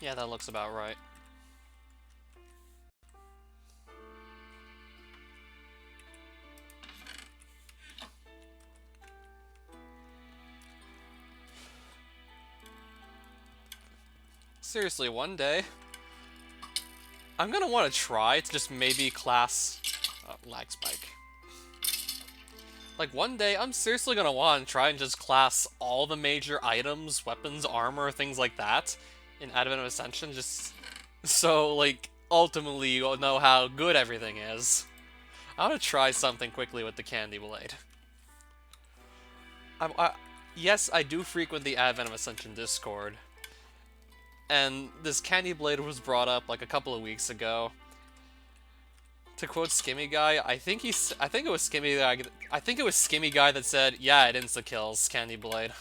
Yeah, that looks about right. Seriously, one day, I'm gonna want to try to just maybe class... lag spike. Like, one day, I'm seriously gonna want to try and just class all the major items, weapons, armor, things like that in Advent of Ascension, just so, like, ultimately you'll know how good everything is. I want to try something quickly with the Candy Blade. Yes, I do frequent the Advent of Ascension Discord, and this Candy Blade was brought up like a couple of weeks ago. To quote Skimmy Guy, I think it was Skimmy Guy. I think it was Skimmy Guy that said, "Yeah, it insta kills Candy Blade."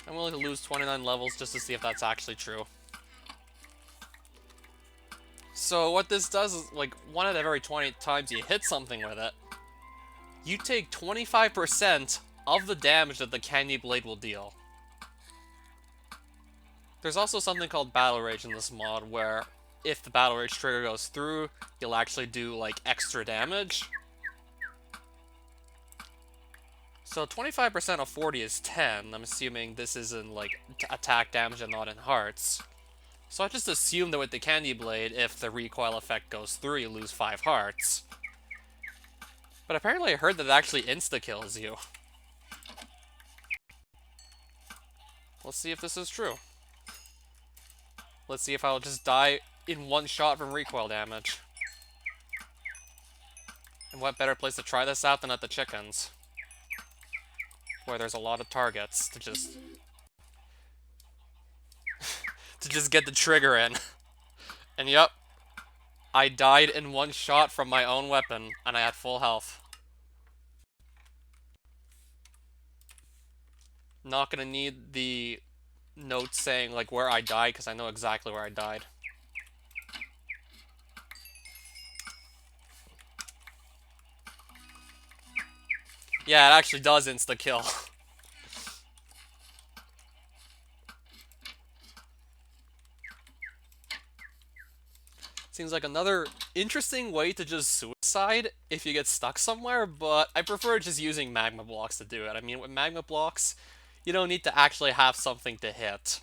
I'm willing to lose 29 levels just to see if that's actually true. So what this does is, like, one out of every 20 times you hit something with it, you take 25% of the damage that the Candy Blade will deal. There's also something called Battle Rage in this mod, where if the Battle Rage trigger goes through, you'll actually do, like, extra damage. So 25% of 40 is 10. I'm assuming this is in, like, attack damage and not in hearts. So I just assume that with the Candy Blade, if the recoil effect goes through, you lose 5 hearts. But apparently I heard that it actually insta-kills you. Let's see if this is true. Let's see if I'll just die in one shot from recoil damage. And what better place to try this out than at the chickens, where there's a lot of targets to just get the trigger in. And yep, I died in one shot from my own weapon, and I had full health. Not gonna need the note saying, like, where I died, because I know exactly where I died. Yeah, it actually does insta-kill. Seems like another interesting way to just suicide if you get stuck somewhere, but I prefer just using magma blocks to do it. I mean, with magma blocks, you don't need to actually have something to hit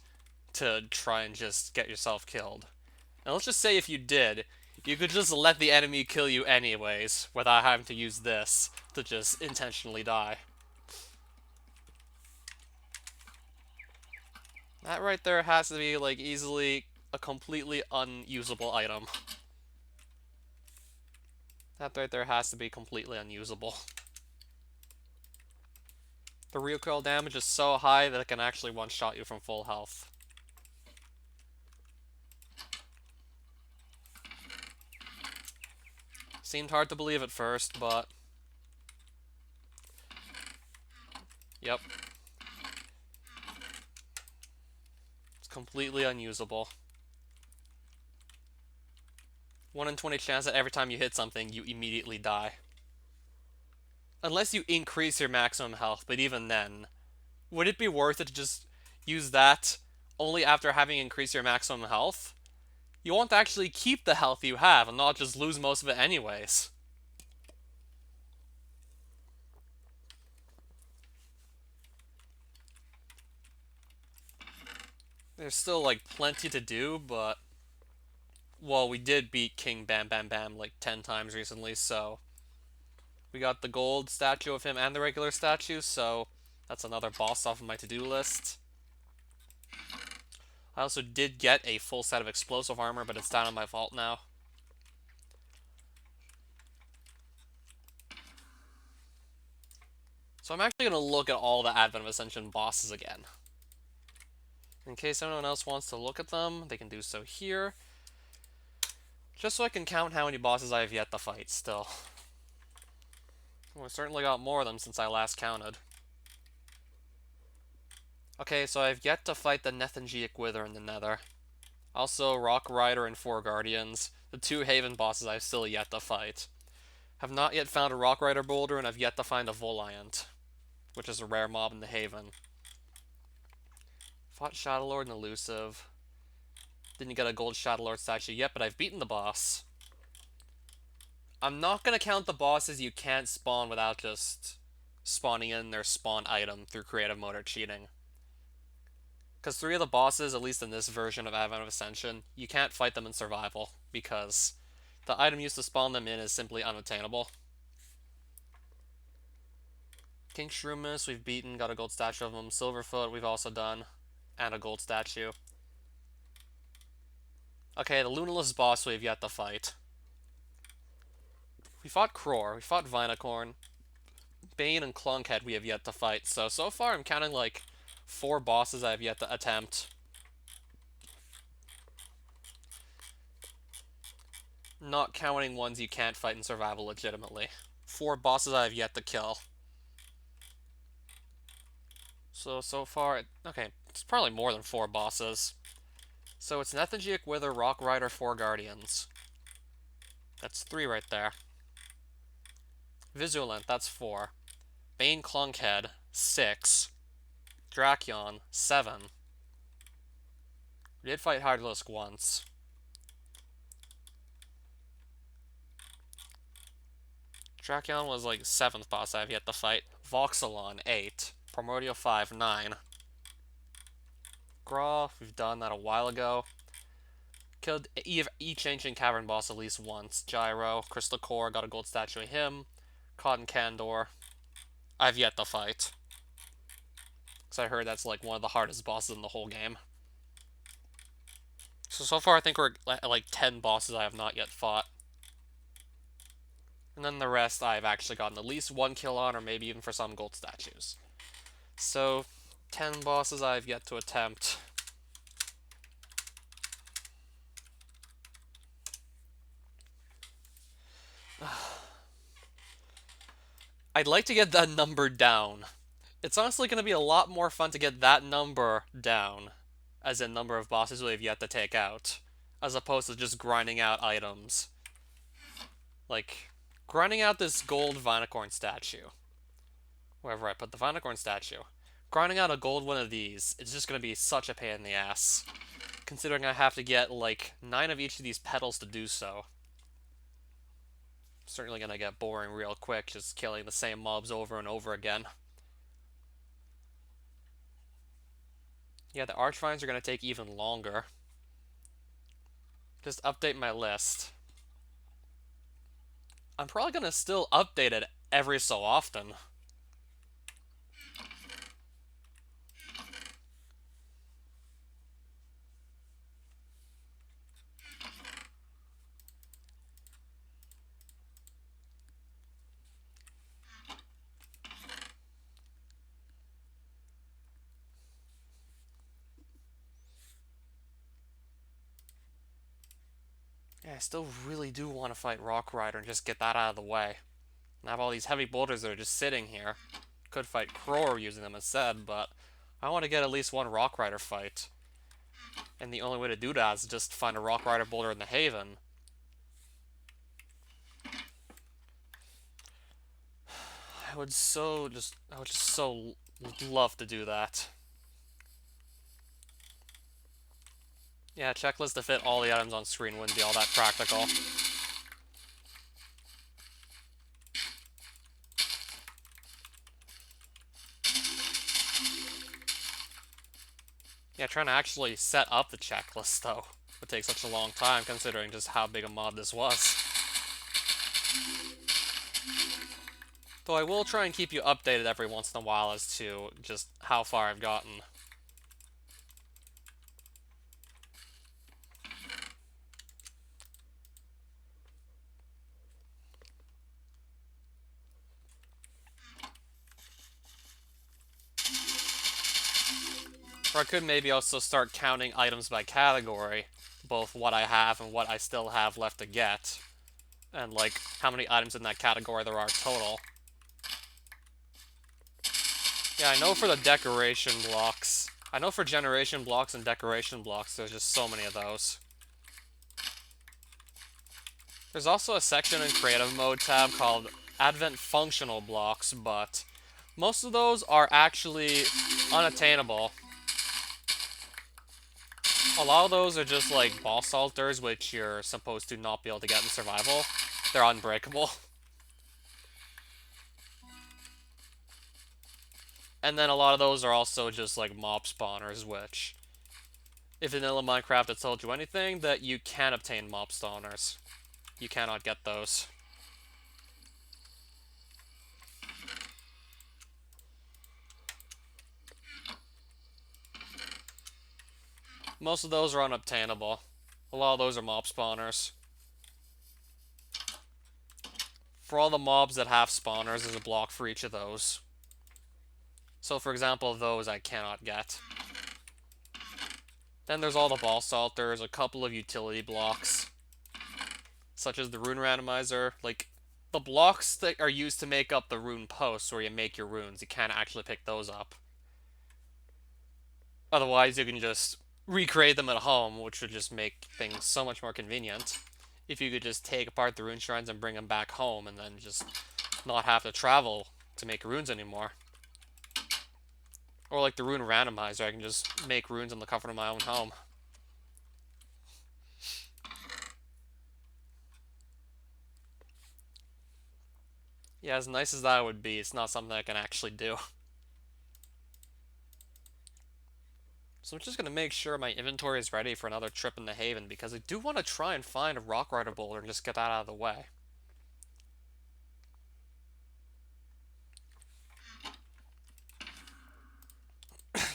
to try and just get yourself killed. And let's just say if you did, you could just let the enemy kill you anyways, without having to use this to just intentionally die. That right there has to be, like, easily a completely unusable item. That right there has to be completely unusable. The recoil damage is so high that it can actually one-shot you from full health. Seemed hard to believe at first, but... Yep. It's completely unusable. 1 in 20 chance that every time you hit something, you immediately die. Unless you increase your maximum health, but even then, would it be worth it to just use that only after having increased your maximum health? You want to actually keep the health you have and not just lose most of it anyways. There's still, like, plenty to do, but... Well, we did beat King Bam Bam Bam, like, 10 times recently, so... We got the gold statue of him and the regular statue, so... That's another boss off of my to-do list. I also did get a full set of explosive armor, but it's down on my vault now. So I'm actually going to look at all the Advent of Ascension bosses again. In case anyone else wants to look at them, they can do so here. Just so I can count how many bosses I have yet to fight still. Well, I certainly got more of them since I last counted. Okay, so I've yet to fight the Nethingiac Wither in the Nether. Also, Rock Rider and 4 Guardians. The 2 Haven bosses I've still yet to fight. Have not yet found a Rock Rider boulder, and have yet to find a Voliant, which is a rare mob in the Haven. Fought Shadow Lord and Elusive. Didn't get a gold Shadow Lord statue yet, but I've beaten the boss. I'm not gonna count the bosses you can't spawn without just spawning in their spawn item through creative mode or cheating. Because 3 of the bosses, at least in this version of Advent of Ascension, you can't fight them in survival, because the item used to spawn them in is simply unattainable. King Shroomus, we've beaten, got a gold statue of him. Silverfoot, we've also done, and a gold statue. Okay, the Lunaless boss we've yet to fight. We fought Cror, we fought Vinacorn, Bane and Clunkhead we have yet to fight, so far I'm counting like 4 bosses I have yet to attempt. Not counting ones you can't fight in survival legitimately. 4 bosses I have yet to kill. So far, okay, it's probably more than 4 bosses. So it's Nethingic, Wither, Rock Rider, 4 Guardians. That's 3 right there. Visulant, that's 4. Bane Clunkhead, 6. Drakion, 7. We did fight Hydralisk once. Drakion was like 7th boss I've yet to fight. Voxelon, 8. Primordial 5, 9. Graw, we've done that a while ago. Killed each Ancient Cavern boss at least once. Gyro, Crystal Core, got a gold statue of him. Cotton Candor, I've yet to fight. Because I heard that's like one of the hardest bosses in the whole game. So far I think we're at like 10 bosses I have not yet fought. And then the rest I've actually gotten at least 1 kill on, or maybe even for some gold statues. So, 10 bosses I've yet to attempt. I'd like to get that number down. It's honestly going to be a lot more fun to get that number down, as in number of bosses we've yet to take out, as opposed to just grinding out items. Like, grinding out this gold Vinacorn statue. Wherever I put the Vinacorn statue. Grinding out a gold one of these is just going to be such a pain in the ass, considering I have to get, like, 9 of each of these petals to do so. Certainly going to get boring real quick, just killing the same mobs over and over again. Yeah, the Archvines are going to take even longer. Just update my list. I'm probably going to still update it every so often. Yeah, I still really do want to fight Rock Rider and just get that out of the way. And I have all these heavy boulders that are just sitting here. Could fight Cror using them instead, but I want to get at least 1 Rock Rider fight. And the only way to do that is just find a Rock Rider boulder in the Haven. I would just so love to do that. Yeah, checklist to fit all the items on screen wouldn't be all that practical. Yeah, trying to actually set up the checklist, though, would take such a long time, considering just how big a mod this was. Though I will try and keep you updated every once in a while as to just how far I've gotten. Or I could maybe also start counting items by category, both what I have and what I still have left to get, and like how many items in that category there are total. Yeah, I know for the decoration blocks, I know for generation blocks and decoration blocks, there's just so many of those. There's also a section in creative mode tab called Advent Functional Blocks, but most of those are actually unattainable. A lot of those are just like boss altars, which you're supposed to not be able to get in survival. They're unbreakable. And then a lot of those are also just like mob spawners, which, if vanilla Minecraft had told you anything, that you can obtain mob spawners. You cannot get those. Most of those are unobtainable. A lot of those are mob spawners. For all the mobs that have spawners, there's a block for each of those. So for example, those I cannot get. Then there's all the boss altars, a couple of utility blocks, such as the rune randomizer. Like, the blocks that are used to make up the rune posts where you make your runes, you can't actually pick those up. Otherwise, you can just recreate them at home, which would just make things so much more convenient. If you could just take apart the rune shrines and bring them back home and then just not have to travel to make runes anymore. Or like the rune randomizer, I can just make runes in the comfort of my own home. Yeah, as nice as that would be, it's not something I can actually do. So I'm just going to make sure my inventory is ready for another trip in the Haven, because I do want to try and find a Rock Rider boulder and just get that out of the way.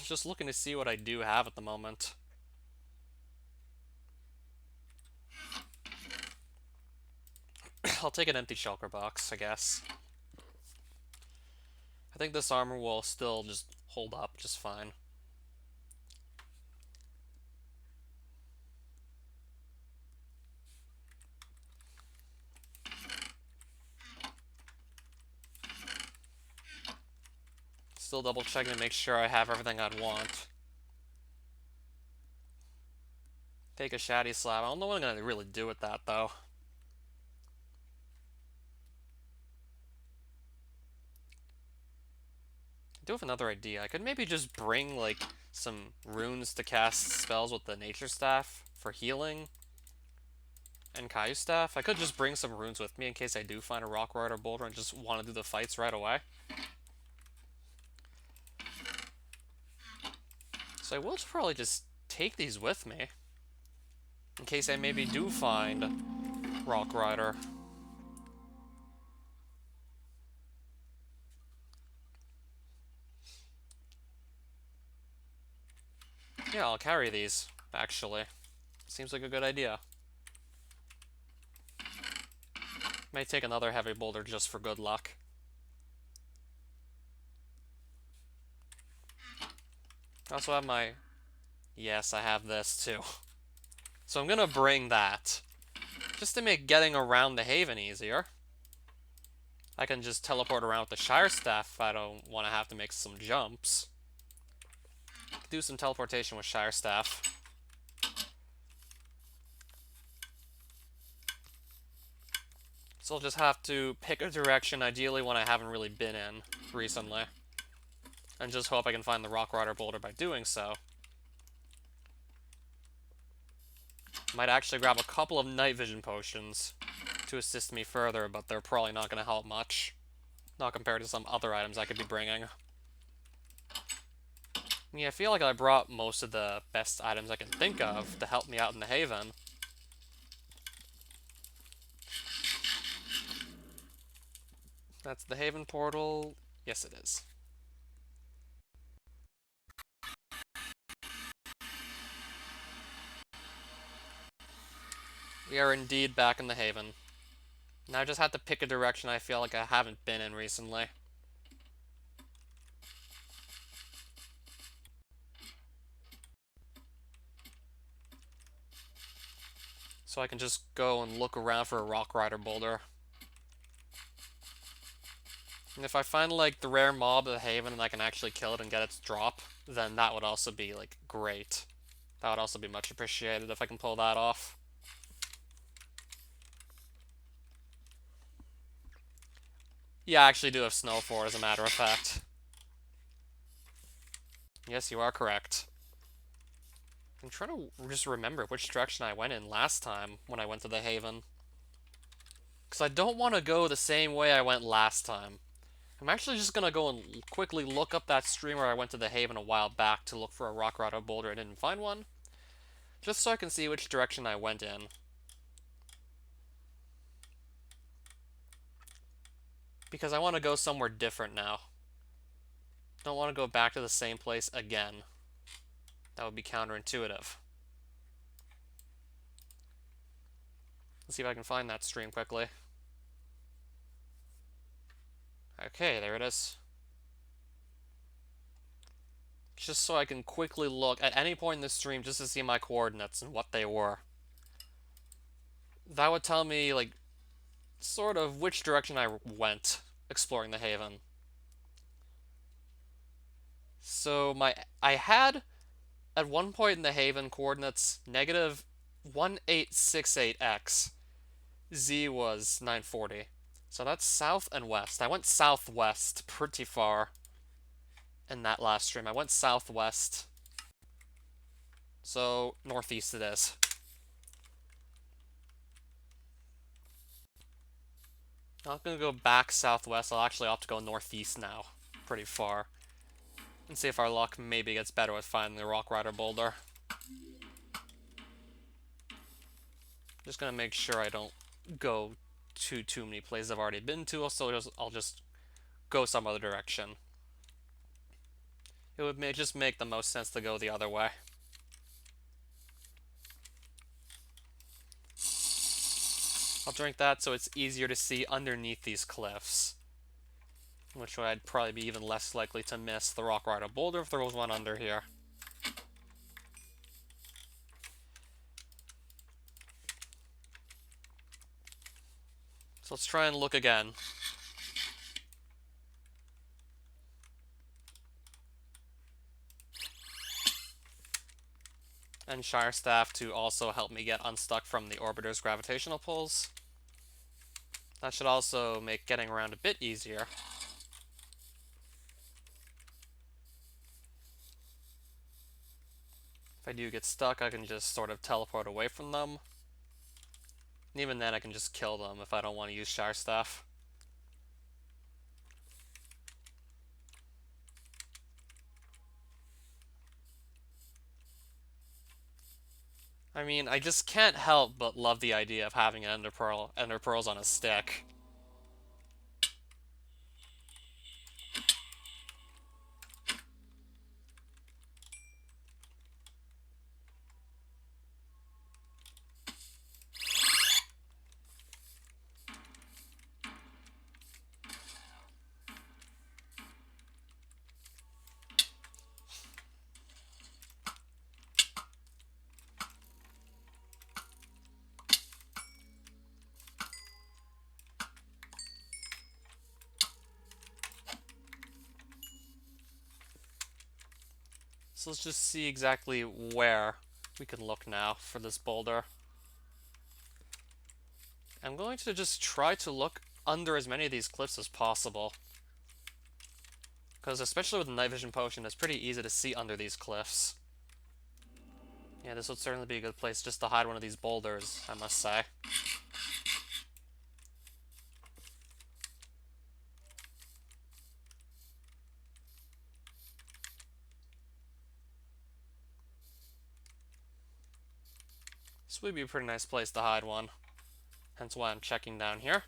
Just looking to see what I do have at the moment. I'll take an empty shulker box, I guess. I think this armor will still just hold up just fine. Still double checking to make sure I have everything I'd want. Take a shaddy slab. I don't know what I'm going to really do with that, though. I do have another idea. I could maybe just bring, like, some runes to cast spells with the Nature Staff for healing. And Caillou Staff. I could just bring some runes with me in case I do find a Rock Rider boulder and just want to do the fights right away. So I will probably just take these with me. In case I maybe do find Rock Rider. Yeah, I'll carry these, actually. Seems like a good idea. May take another heavy boulder just for good luck. I also have my... Yes, I have this too. So I'm gonna bring that. Just to make getting around the Haven easier. I can just teleport around with the Shire Staff if I don't want to have to make some jumps. Do some teleportation with Shire Staff. So I'll just have to pick a direction, ideally one I haven't really been in recently. And just hope I can find the Rock Rider boulder by doing so. Might actually grab a couple of night vision potions to assist me further, but they're probably not going to help much. Not compared to some other items I could be bringing. Yeah, I feel like I brought most of the best items I can think of to help me out in the Haven. That's the Haven portal. Yes, it is. We are indeed back in the Haven. Now I just have to pick a direction I feel like I haven't been in recently. So I can just go and look around for a Rock Rider boulder. And if I find, like, the rare mob of the Haven and I can actually kill it and get its drop, then that would also be, like, great. That would also be much appreciated if I can pull that off. Yeah, I actually do have Snow 4, as a matter of fact. Yes, you are correct. I'm trying to just remember which direction I went in last time when I went to the Haven. Because I don't want to go the same way I went last time. I'm actually just going to go and quickly look up that stream where I went to the Haven a while back to look for a rock grotto boulder and didn't find one. Just so I can see which direction I went in. Because I want to go somewhere different now. Don't want to go back to the same place again. That would be counterintuitive. Let's see if I can find that stream quickly. Okay, there it is. Just so I can quickly look at any point in the stream just to see my coordinates and what they were. That would tell me, like, sort of which direction I went exploring the Haven. So I had at one point in the Haven coordinates negative 1868x. Z was 940. So that's south and west. I went southwest pretty far in that last stream. I went southwest. So northeast it is. I'm not going to go back southwest. I'll actually have to go northeast now. Pretty far. And see if our luck maybe gets better with finding the Rock Rider boulder. Just going to make sure I don't go to too many places I've already been to. So I'll just go some other direction. It would just make the most sense to go the other way. I'll drink that so it's easier to see underneath these cliffs. Which way I'd probably be even less likely to miss the Rock Rider boulder if there was one under here. So let's try and look again. And Shire Staff to also help me get unstuck from the Orbiter's gravitational pulls. That should also make getting around a bit easier. If I do get stuck, I can just sort of teleport away from them. And even then, I can just kill them if I don't want to use Shire Staff. I mean, I just can't help but love the idea of having an Ender Pearls on a stick. So let's just see exactly where we can look now for this boulder. I'm going to just try to look under as many of these cliffs as possible. Because especially with the night vision potion, it's pretty easy to see under these cliffs. Yeah, this would certainly be a good place just to hide one of these boulders, I must say. This would be a pretty nice place to hide one. Hence why I'm checking down here.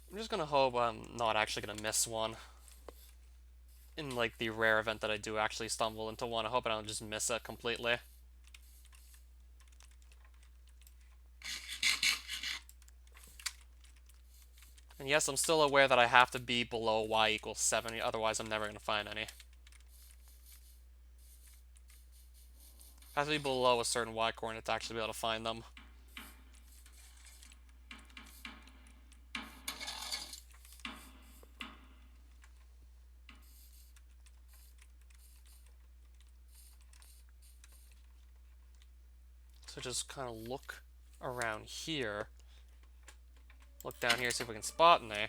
I'm just gonna hope I'm not actually gonna miss one. In, like, the rare event that I do actually stumble into one, I hope I don't just miss it completely. And yes, I'm still aware that I have to be below y equals 70, otherwise I'm never gonna find any. Has to be below a certain y coordinate to actually be able to find them. So just kind of look around here. Look down here, see if we can spot any.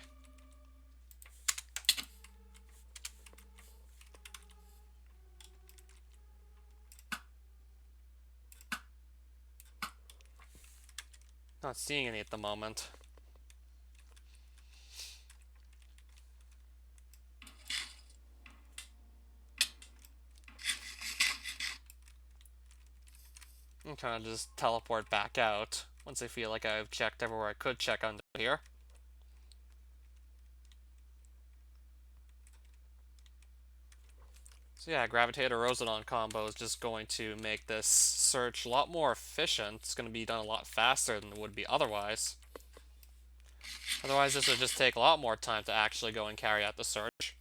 Not seeing any at the moment. I'm kind of just teleport back out once I feel like I've checked everywhere I could check under here. So yeah, Gravitator-Rosedon combo is just going to make this search a lot more efficient. It's going to be done a lot faster than it would be otherwise. Otherwise, this would just take a lot more time to actually go and carry out the search.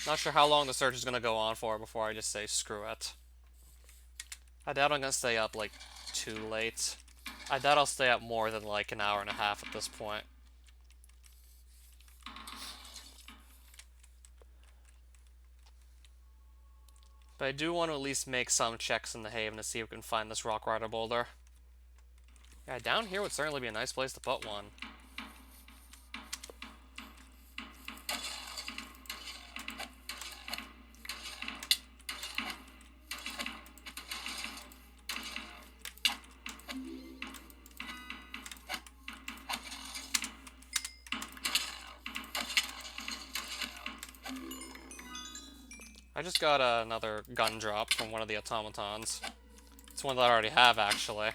Not sure how long the search is going to go on for before I just say screw it. I doubt I'm going to stay up like too late. I doubt I'll stay up more than like an hour and a half at this point. But I do want to at least make some checks in the Haven to see if we can find this Rock Rider boulder. Yeah, down here would certainly be a nice place to put one. I just got another gun drop from one of the automatons. It's one that I already have, actually. I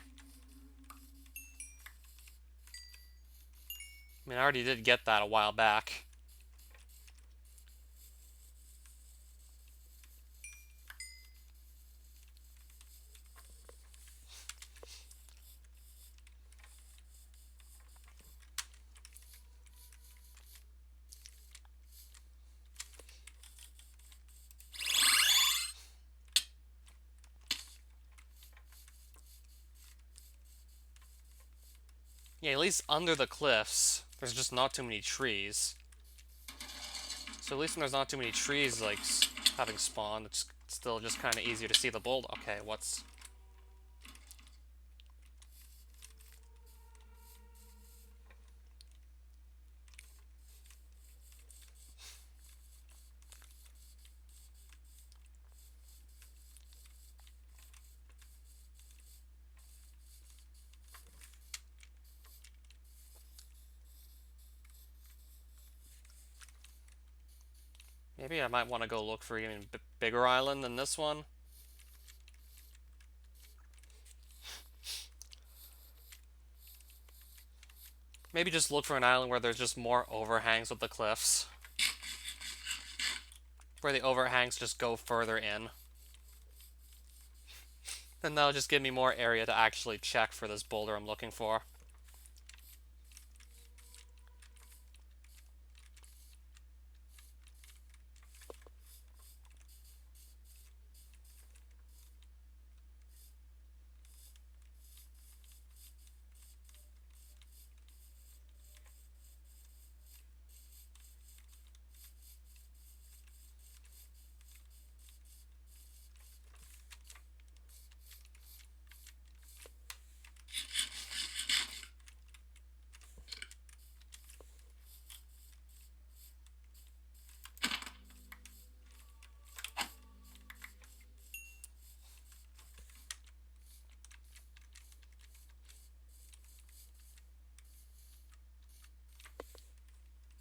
mean, I already did get that a while back. Yeah, at least under the cliffs, there's just not too many trees. So at least when there's not too many trees, like, having spawned, it's still just kind of easier to see the boulder. Okay, what's... Maybe I might want to go look for an even bigger island than this one. Maybe just look for an island where there's just more overhangs with the cliffs. Where the overhangs just go further in. Then that'll just give me more area to actually check for this boulder I'm looking for.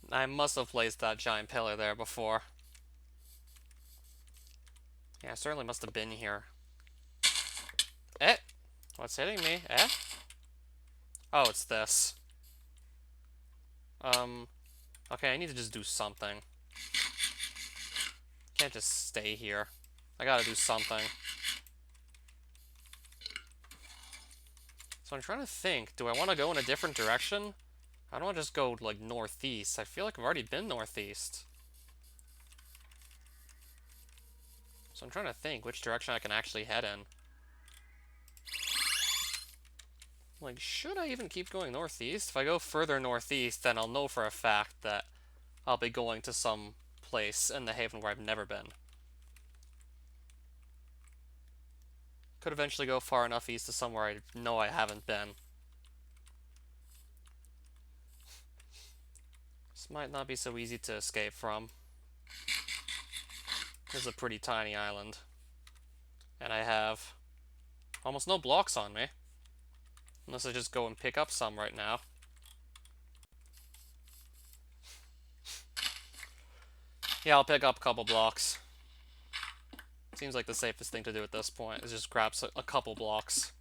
I must have placed that giant pillar there before. Yeah, I certainly must have been here. Eh! What's hitting me? Eh? Oh, it's this. Okay, I need to just do something. Can't just stay here. I gotta do something. So I'm trying to think, do I want to go in a different direction? I don't want to just go, like, northeast. I feel like I've already been northeast. So I'm trying to think which direction I can actually head in. Like, should I even keep going northeast? If I go further northeast, then I'll know for a fact that I'll be going to some place in the Haven where I've never been. Could eventually go far enough east to somewhere I know I haven't been. This might not be so easy to escape from. This is a pretty tiny island. And I have almost no blocks on me. Unless I just go and pick up some right now. Yeah, I'll pick up a couple blocks. Seems like the safest thing to do at this point is just grab a couple blocks.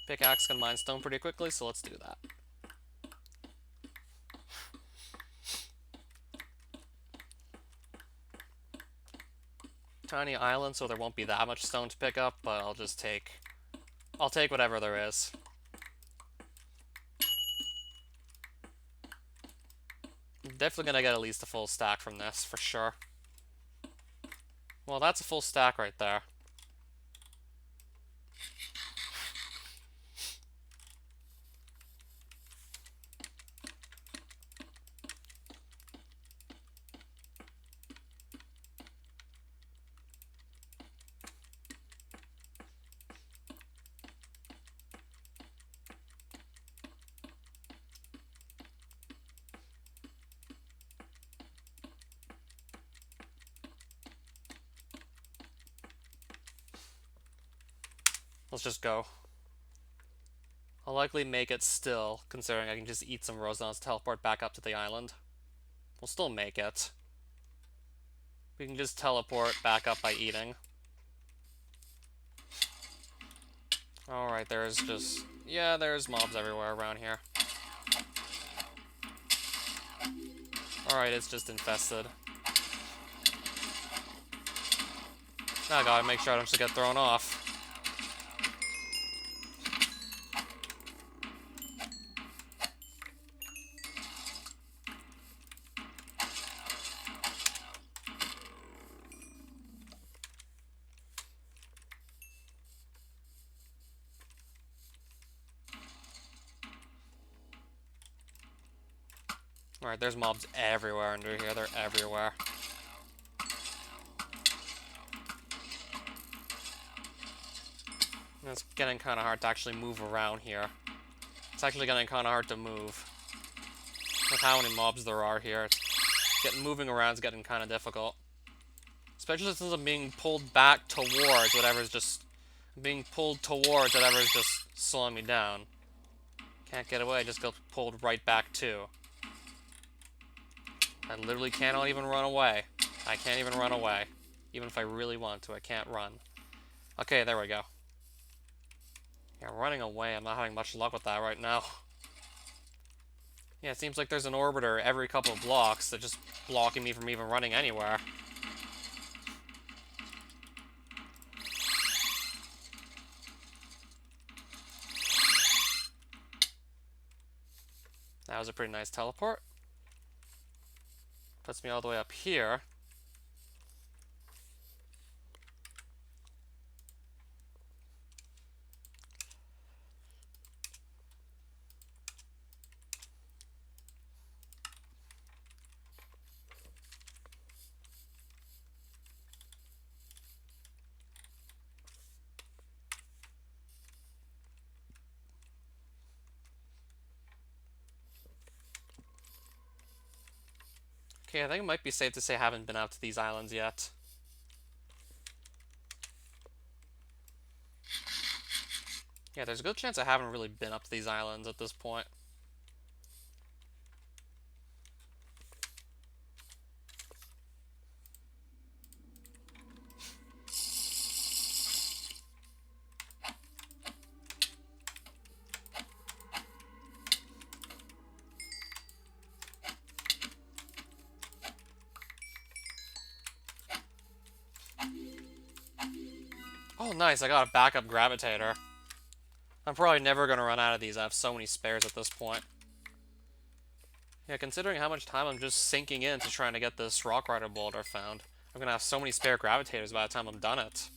Pickaxe can mine stone pretty quickly, so let's do that. Tiny island, so there won't be that much stone to pick up, but I'll take whatever there is. I'm definitely gonna get at least a full stack from this, for sure. Well, that's a full stack right there. Let's just go. I'll likely make it still, considering I can just eat some Rosan's teleport back up to the island. We'll still make it. We can just teleport back up by eating. Alright, there's just... yeah, there's mobs everywhere around here. Alright, it's just infested. Now I gotta make sure I don't just get thrown off. Alright, there's mobs everywhere under here. They're everywhere. And it's getting kind of hard to actually move around here. It's actually getting kind of hard to move. With how many mobs there are here. Moving around is getting kind of difficult. Especially since I'm being pulled back towards whatever's just... being pulled towards whatever's just slowing me down. Can't get away, just go pulled right back too. I literally cannot even run away. I can't even run away. Even if I really want to, I can't run. Okay, there we go. Yeah, running away, I'm not having much luck with that right now. Yeah, it seems like there's an orbiter every couple of blocks that's just blocking me from even running anywhere. That was a pretty nice teleport. Puts me all the way up here. Okay, I think it might be safe to say I haven't been out to these islands yet. Yeah, there's a good chance I haven't really been up to these islands at this point. nice, I got a backup gravitator. I'm probably never gonna run out of these. I have so many spares at this point. Yeah, considering how much time I'm just sinking into trying to get this Rock Rider boulder found, I'm gonna have so many spare gravitators by the time I'm done it.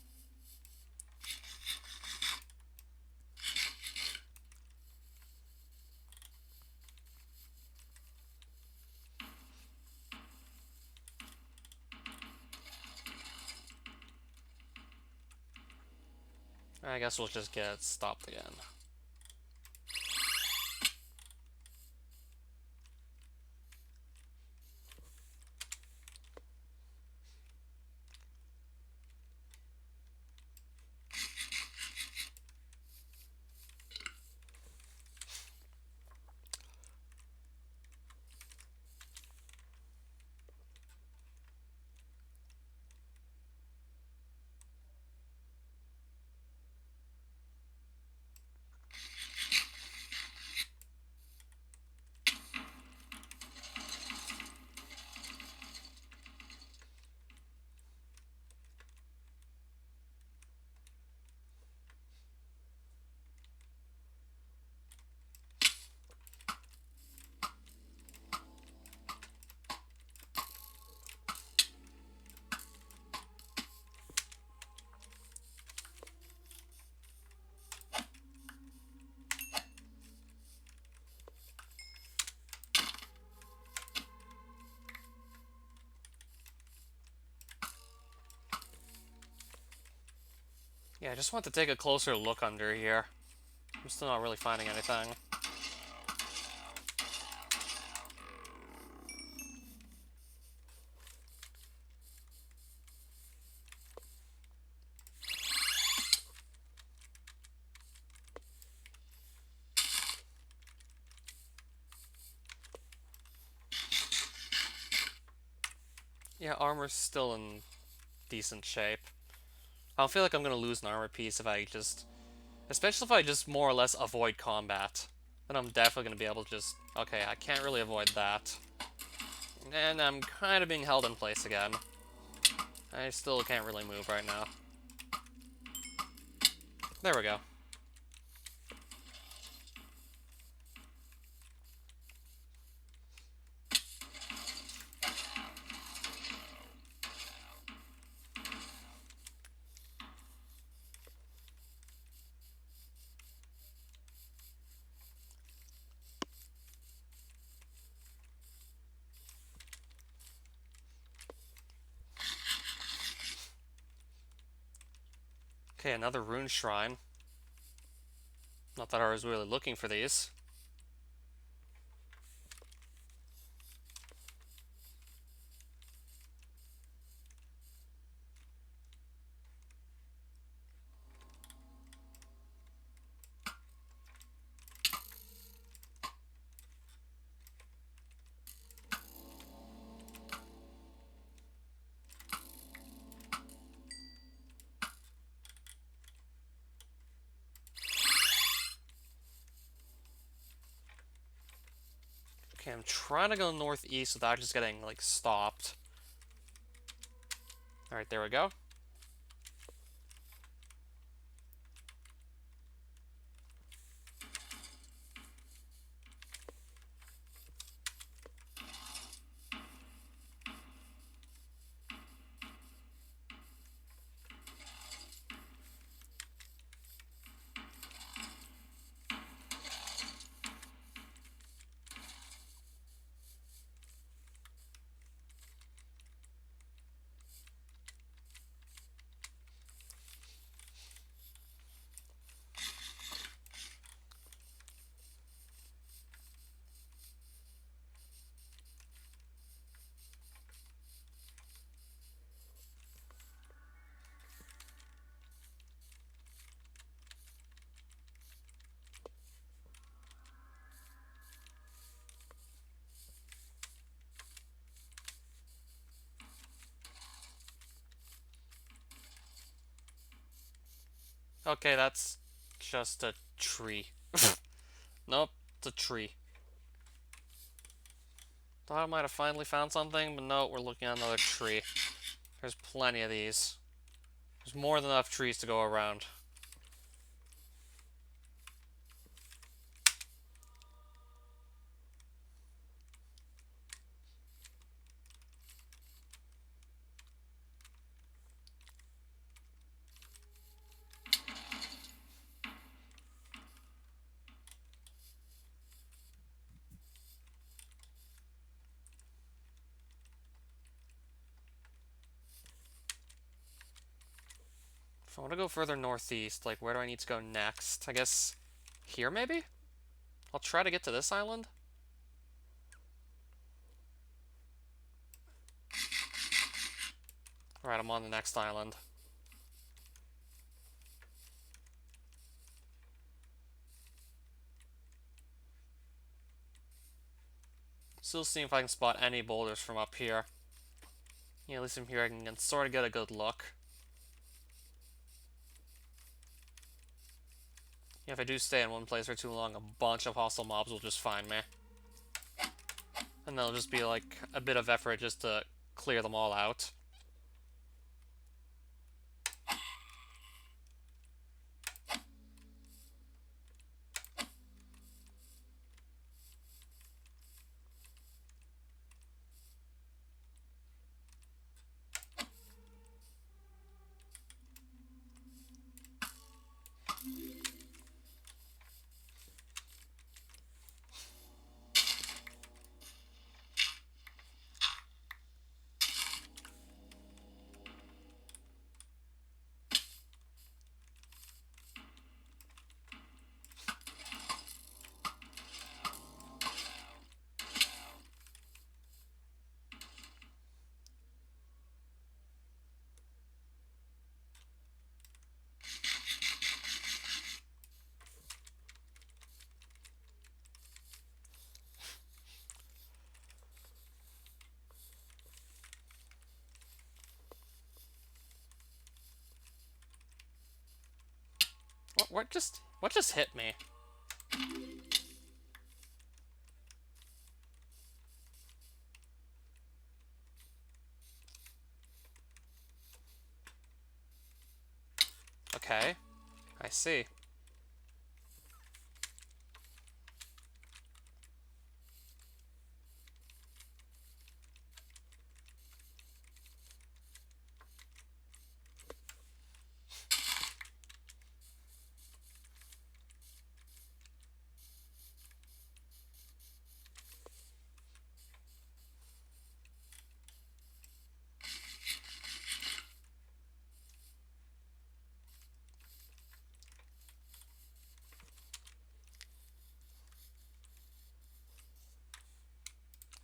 I guess we'll just get stopped again. Yeah, I just want to take a closer look under here. I'm still not really finding anything. Yeah, armor's still in decent shape. I don't feel like I'm gonna lose an armor piece if I just... Especially if I just more or less avoid combat. Then I'm definitely gonna be able to just... Okay, I can't really avoid that. And I'm kind of being held in place again. I still can't really move right now. There we go. Okay, another rune shrine. Not that I was really looking for these. Okay, I'm trying to go northeast without just getting, like, stopped. Alright, there we go. Okay, that's just a tree. Nope, it's a tree. Thought I might have finally found something, but no, we're looking at another tree. There's plenty of these. There's more than enough trees to go around. If I want to go further northeast, like, where do I need to go next? I guess here, maybe? I'll try to get to this island. Alright, I'm on the next island. Still seeing if I can spot any boulders from up here. Yeah, at least from here I can sort of get a good look. Yeah, if I do stay in one place for too long, a bunch of hostile mobs will just find me. And there'll just be like a bit of effort just to clear them all out. What just hit me? Okay, I see.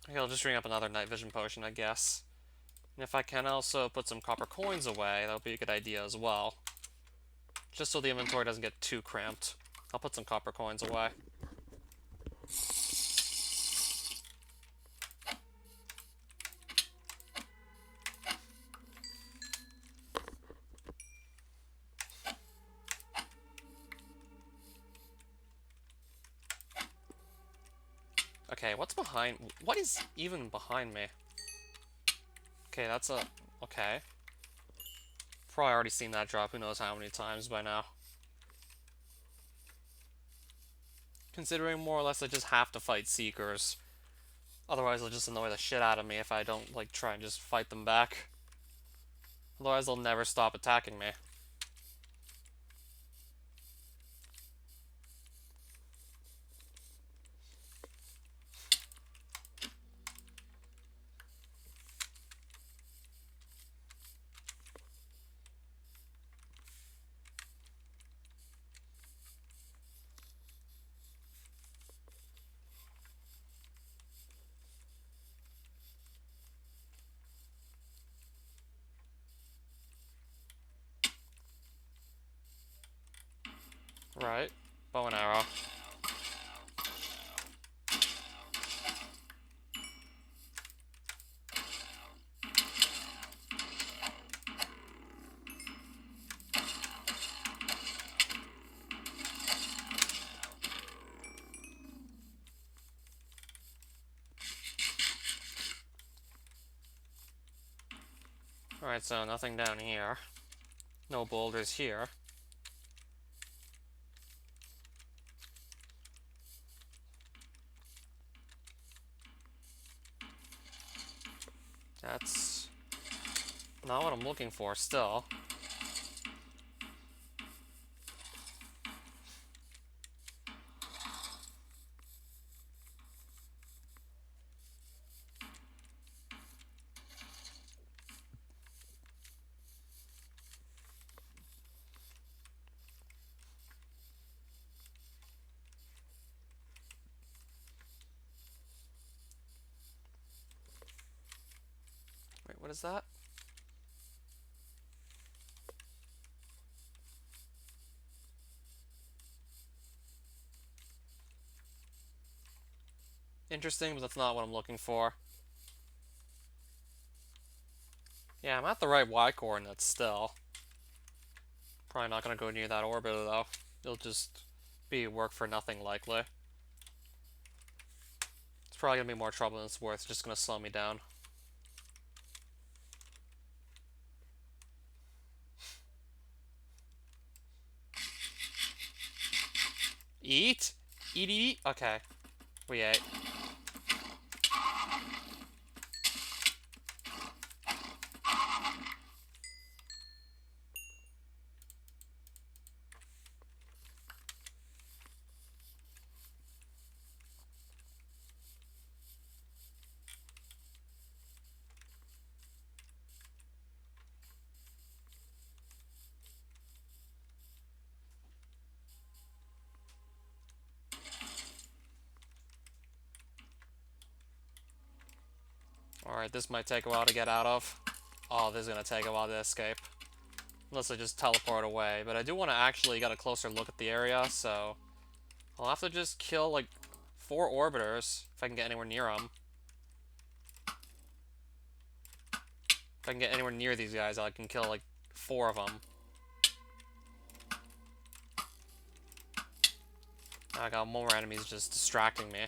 Okay, I'll just bring up another night vision potion, I guess. And if I can also put some copper coins away, that would be a good idea as well. Just so the inventory doesn't get too cramped. I'll put some copper coins away. Okay, what's behind... What is even behind me? Okay, that's a... Okay. Probably already seen that drop who knows how many times by now. Considering more or less I just have to fight Seekers. Otherwise they'll just annoy the shit out of me if I don't, like, try and just fight them back. Otherwise they'll never stop attacking me. Right. Bow and arrow. Alright, so nothing down here. No boulders here. That's not what I'm looking for still. Wait, what is that? Interesting, but that's not what I'm looking for. Yeah, I'm at the right Y coordinates still. Probably not gonna go near that orbiter though. It'll just be work for nothing likely. It's probably gonna be more trouble than it's worth. It's just gonna slow me down. Eat? Eat, eat, eat? Okay. We ate. Alright, this might take a while to get out of. Oh, this is gonna take a while to escape. Unless I just teleport away. But I do want to actually get a closer look at the area, so I'll have to just kill, like, 4 orbiters if I can get anywhere near them. If I can get anywhere near these guys, I can kill, like, 4 of them. I got more enemies just distracting me.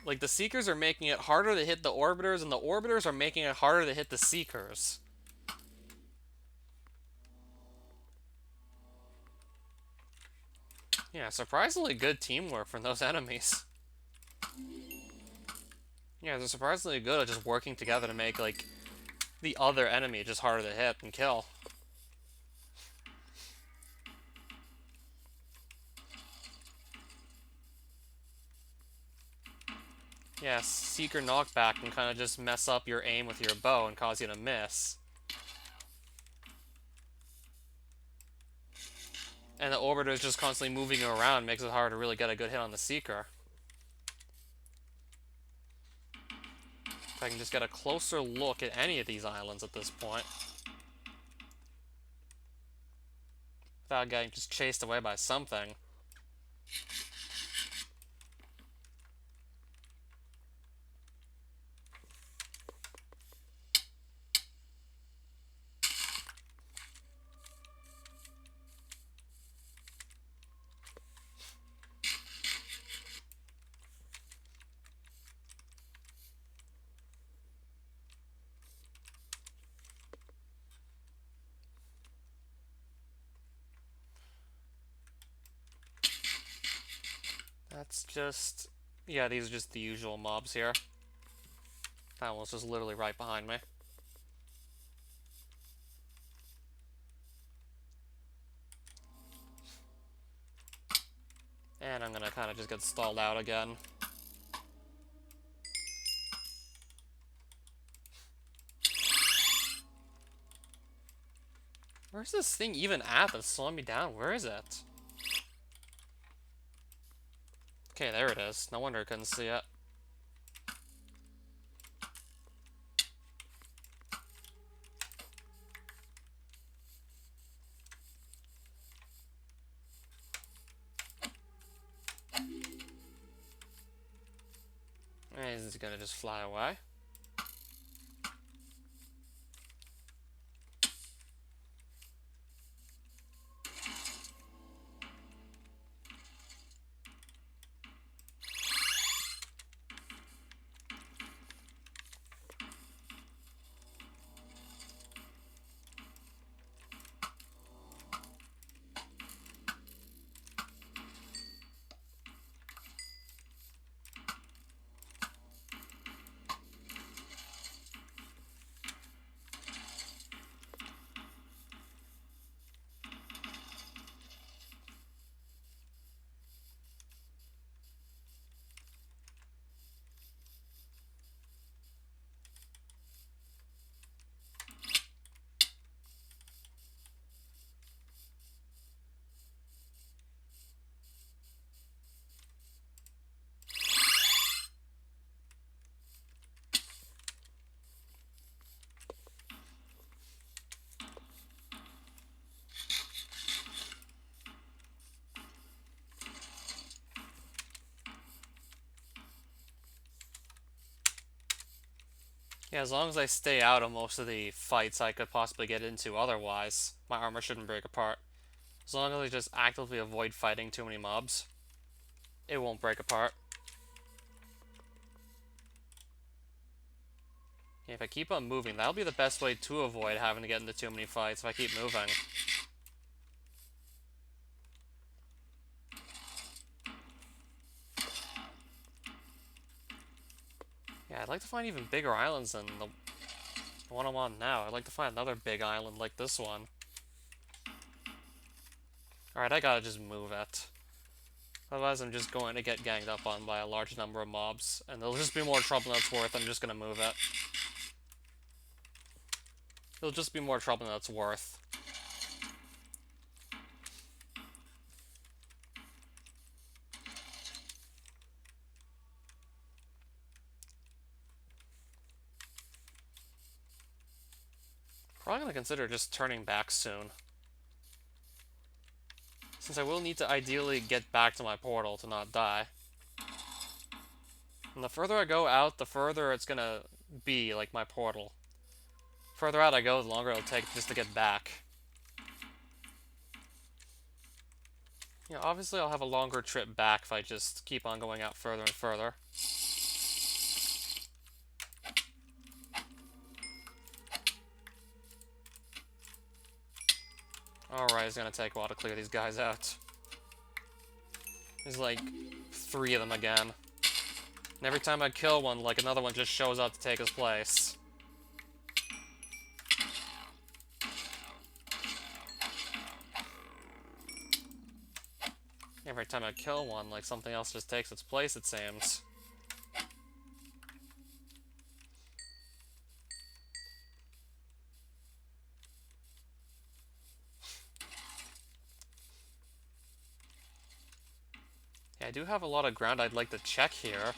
Like, the Seekers are making it harder to hit the Orbiters, and the Orbiters are making it harder to hit the Seekers. Yeah, surprisingly good teamwork from those enemies. Yeah, they're surprisingly good at just working together to make, like, the other enemy just harder to hit and kill. Yeah, Seeker knockback can kind of just mess up your aim with your bow and cause you to miss. And the Orbiter is just constantly moving around, makes it hard to really get a good hit on the Seeker. If I can just get a closer look at any of these islands at this point. Without getting just chased away by something. That's just... yeah, these are just the usual mobs here. That one's just literally right behind me. And I'm gonna kind of just get stalled out again. Where's this thing even at that's slowing me down? Where is it? Okay, there it is. No wonder I couldn't see it. And he's gonna just fly away. Yeah, as long as I stay out of most of the fights I could possibly get into otherwise, my armor shouldn't break apart. As long as I just actively avoid fighting too many mobs, it won't break apart. Yeah, if I keep on moving, that'll be the best way to avoid having to get into too many fights if I keep moving. Yeah, I'd like to find even bigger islands than the one I'm on now. I'd like to find another big island like this one. Alright, I gotta just move it. Otherwise, I'm just going to get ganged up on by a large number of mobs, and there'll just be more trouble than it's worth. I'm just gonna move it. It'll just be more trouble than it's worth. Probably gonna consider just turning back soon, since I will need to ideally get back to my portal to not die. And the further I go out, the further it's gonna be like my portal. The further out I go, the longer it'll take just to get back. Yeah, obviously I'll have a longer trip back if I just keep on going out further and further. Alright, it's gonna take a while to clear these guys out. There's like 3 of them again. And every time I kill one, like another one just shows up to take his place. Every time I kill one, like something else just takes its place, it seems. Yeah, I do have a lot of ground I'd like to check here.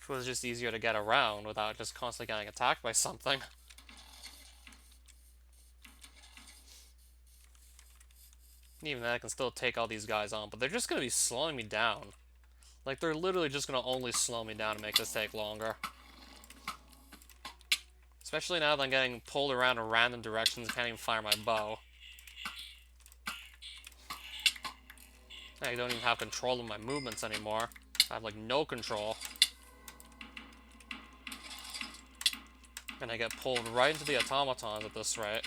It was just easier to get around without just constantly getting attacked by something. Even then, I can still take all these guys on, but they're just gonna be slowing me down. Like, they're literally just gonna only slow me down to make this take longer. Especially now that I'm getting pulled around in random directions and can't even fire my bow. I don't even have control of my movements anymore. I have, like, no control. And I get pulled right into the automatons at this rate.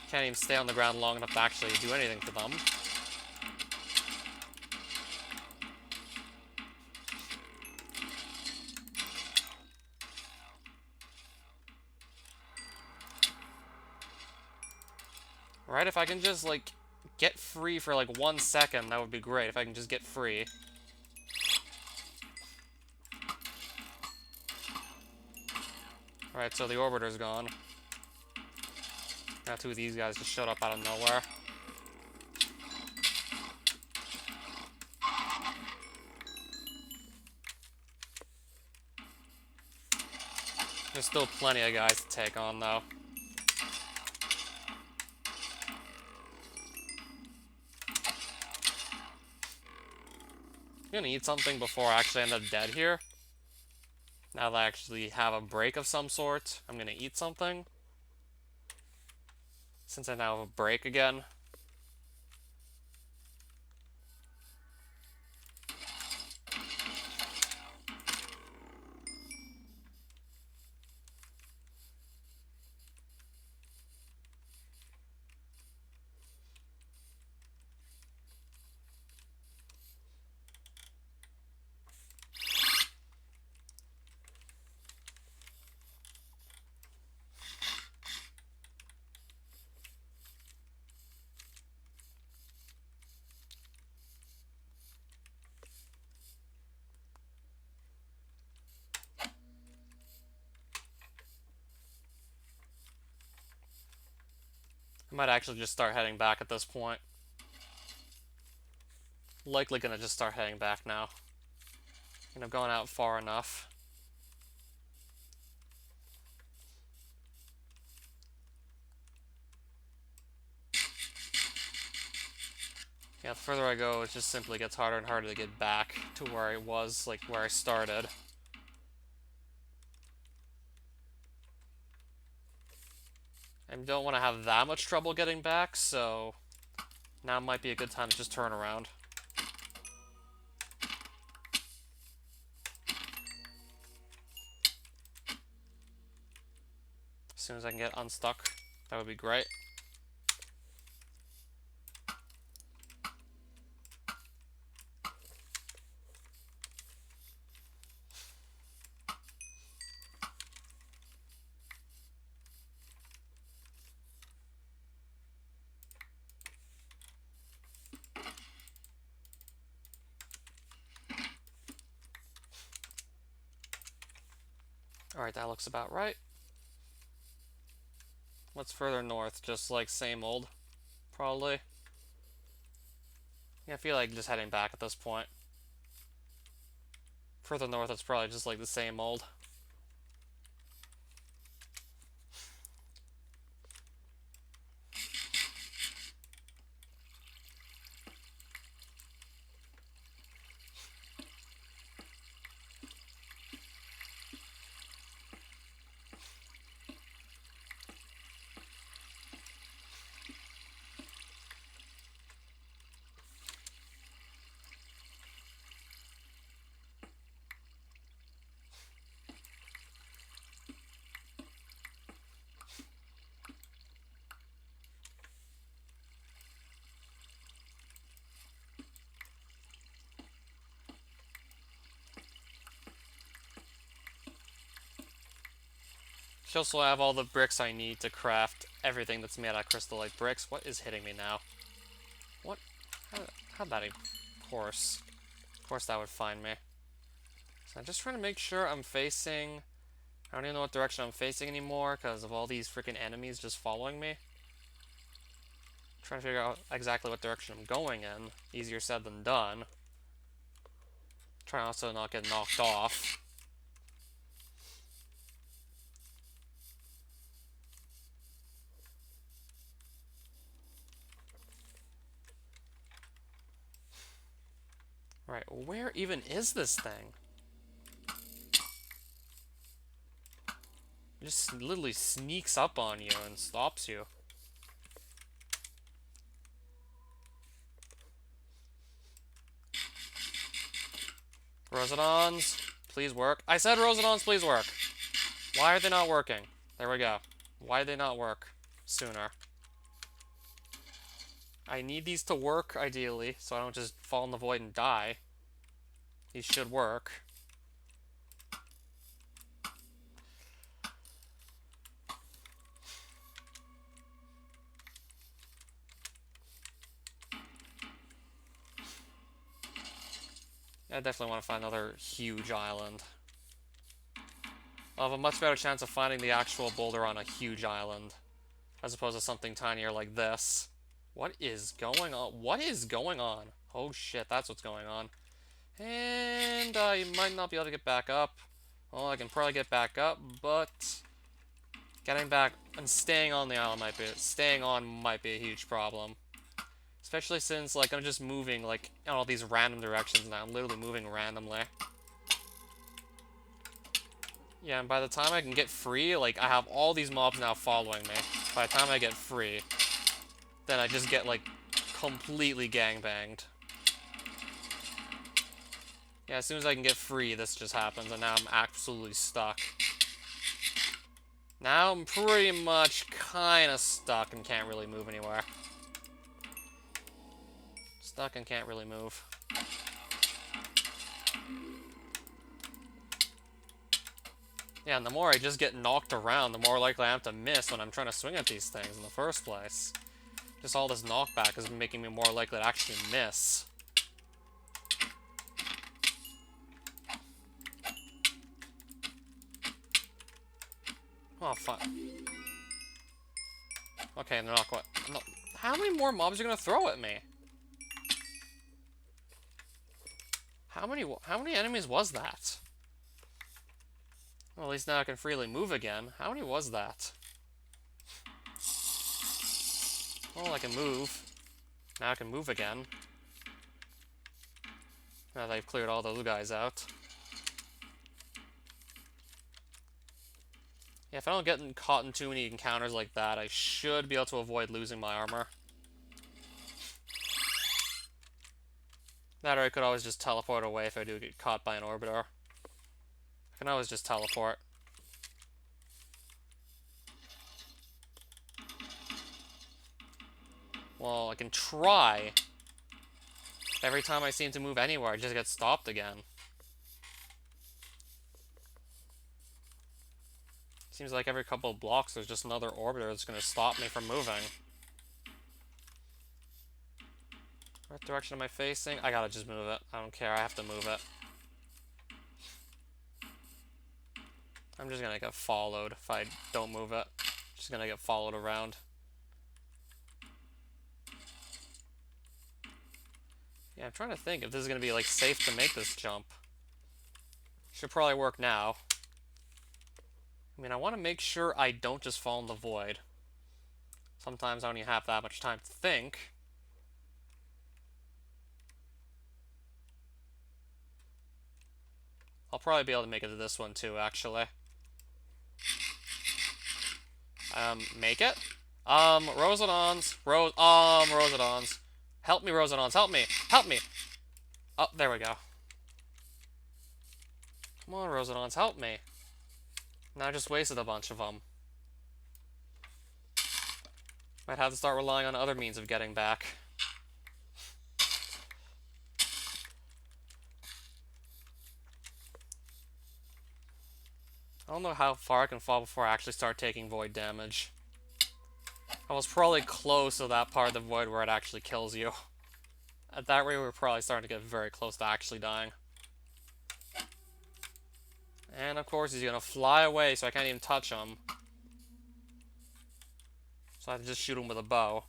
Can't even stay on the ground long enough to actually do anything to them. Right, if I can just, like, get free for, like, 1 second, that would be great, if I can just get free. Alright, so the orbiter's gone. Now 2 of these guys just showed up out of nowhere. There's still plenty of guys to take on, though. I'm gonna eat something before I actually end up dead here. Now that I actually have a break of some sort, I'm gonna eat something. Since I now have a break again. I might actually just start heading back at this point. Likely gonna just start heading back now. And I've gone out far enough. Yeah, the further I go, it just simply gets harder and harder to get back to where I was, like, where I started. I don't want to have that much trouble getting back, so now might be a good time to just turn around. As soon as I can get unstuck, that would be great. Alright, that looks about right. What's further north? Just like same old, probably. Yeah, I feel like just heading back at this point. Further north, it's probably just like the same old. Should also have all the bricks I need to craft everything that's made out of crystal-like bricks. What is hitting me now? What? How'd that? Of course. Of course that would find me. So I'm just trying to make sure I'm facing... I don't even know what direction I'm facing anymore because of all these freaking enemies just following me. I'm trying to figure out exactly what direction I'm going in. Easier said than done. Trying also not get knocked off. Right, where even is this thing? It just literally sneaks up on you and stops you. Rosedons, please work. I said Rosedons, please work. Why are they not working? There we go. Why did they not work sooner? I need these to work, ideally, so I don't just fall in the void and die. These should work. I definitely want to find another huge island. I'll have a much better chance of finding the actual boulder on a huge island, as opposed to something tinier like this. What is going on? What is going on? Oh shit, that's what's going on. And you might not be able to get back up. Well, I can probably get back up, but getting back and staying on the island might be a huge problem. Especially since, like, I'm just moving, like, in all these random directions now. I'm literally moving randomly. Yeah, and by the time I can get free, like, I have all these mobs now following me. By the time I get free, then I just get, like, completely gangbanged. Yeah, as soon as I can get free, this just happens, and now I'm absolutely stuck. Now I'm pretty much kind of stuck and can't really move anywhere. Stuck and can't really move. Yeah, and the more I just get knocked around, the more likely I am to miss when I'm trying to swing at these things in the first place. Just all this knockback is making me more likely to actually miss. Oh, fuck. Okay, they're not quite... No. How many more mobs are you gonna throw at me? How many enemies was that? Well, at least now I can freely move again. How many was that? Well, I can move. Now I can move again. Now they've cleared all those guys out. Yeah, if I don't get caught in too many encounters like that, I should be able to avoid losing my armor. That or I could always just teleport away if I do get caught by an orbiter. I can always just teleport. Well, I can try. Every time I seem to move anywhere, I just get stopped again. Seems like every couple of blocks there's just another orbiter that's going to stop me from moving. What direction am I facing? I gotta just move it. I don't care, I have to move it. I'm just gonna get followed if I don't move it. Just gonna get followed around. Yeah, I'm trying to think if this is gonna be, like, safe to make this jump. Should probably work now. I mean, I want to make sure I don't just fall in the void. Sometimes I don't even have that much time to think. I'll probably be able to make it to this one too, actually. Make it? Rosedons. Rosedons. Help me, Rosedons, help me! Help me! Oh, there we go. Come on, Rosedons, help me. Now I just wasted a bunch of them. Might have to start relying on other means of getting back. I don't know how far I can fall before I actually start taking void damage. I was probably close to that part of the void where it actually kills you. At that rate, we're probably starting to get very close to actually dying. And of course, he's gonna fly away, so I can't even touch him. So I have to just shoot him with a bow.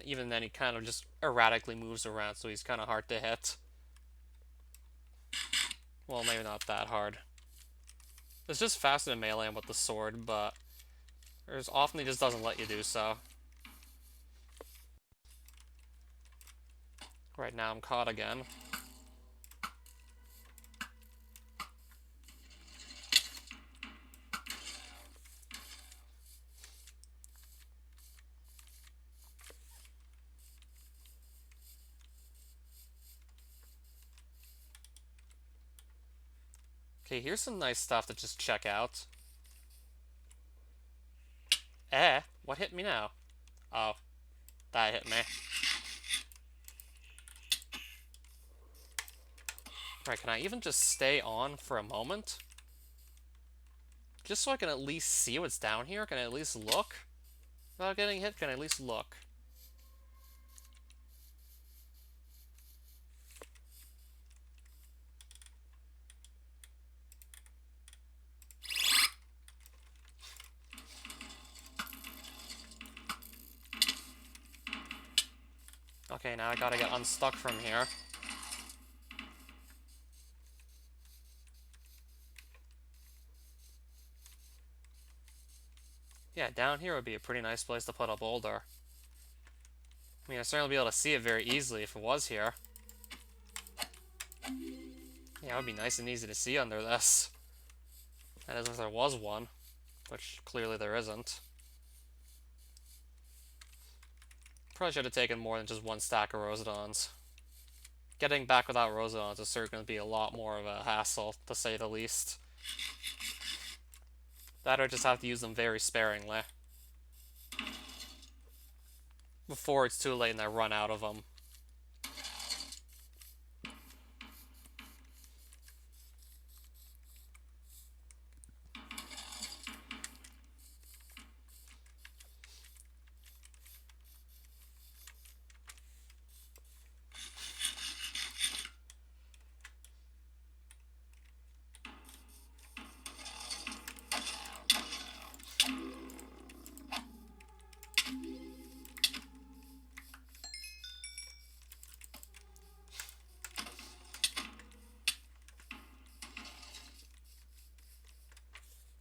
Even then, he kind of just erratically moves around, so he's kind of hard to hit. Well, maybe not that hard. It's just faster to melee him with the sword, but there's often he just doesn't let you do so. Right now I'm caught again. Okay, here's some nice stuff to just check out. What hit me now? Oh, that hit me. Right, can I even just stay on for a moment? Just so I can at least see what's down here? Can I at least look? Without getting hit, can I at least look? Okay, now I gotta get unstuck from here. Yeah, down here would be a pretty nice place to put a boulder. I mean, I'd certainly be able to see it very easily if it was here. Yeah, it would be nice and easy to see under this. That is if there was one, which clearly there isn't. Probably should have taken more than just one stack of Rosedons. Getting back without Rosedons is certainly going to be a lot more of a hassle, to say the least. That or just have to use them very sparingly. Before it's too late and I run out of them.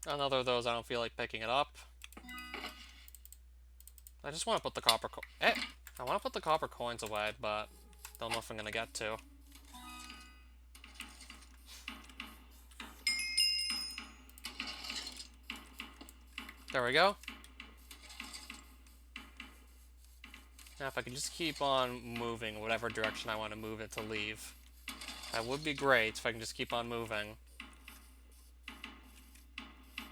Another of those, I don't feel like picking it up. I just want to put the copper I want to put the copper coins away, but don't know if I'm going to get to. There we go. Now if I can just keep on moving whatever direction I want to move it to leave. That would be great if I can just keep on moving.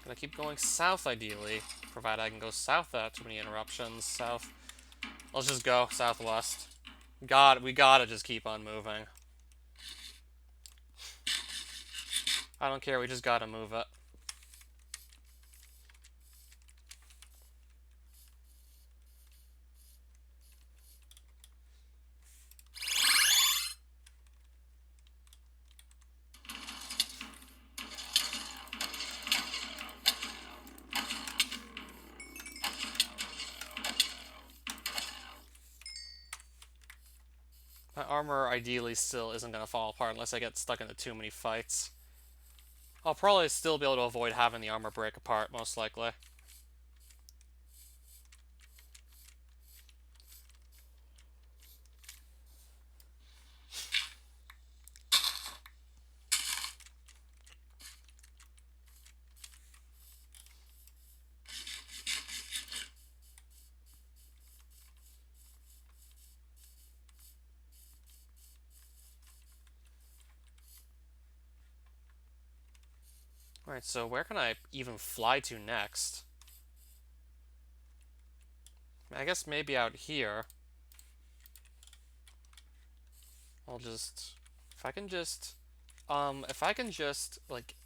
Gonna keep going south ideally, provided I can go south without too many interruptions. South. Let's just go southwest. We gotta just keep on moving. I don't care, we just gotta move it. My armor ideally still isn't gonna fall apart unless I get stuck into too many fights. I'll probably still be able to avoid having the armor break apart, most likely. Alright, so where can I even fly to next? I guess maybe out here. I'll just... If I can just, like,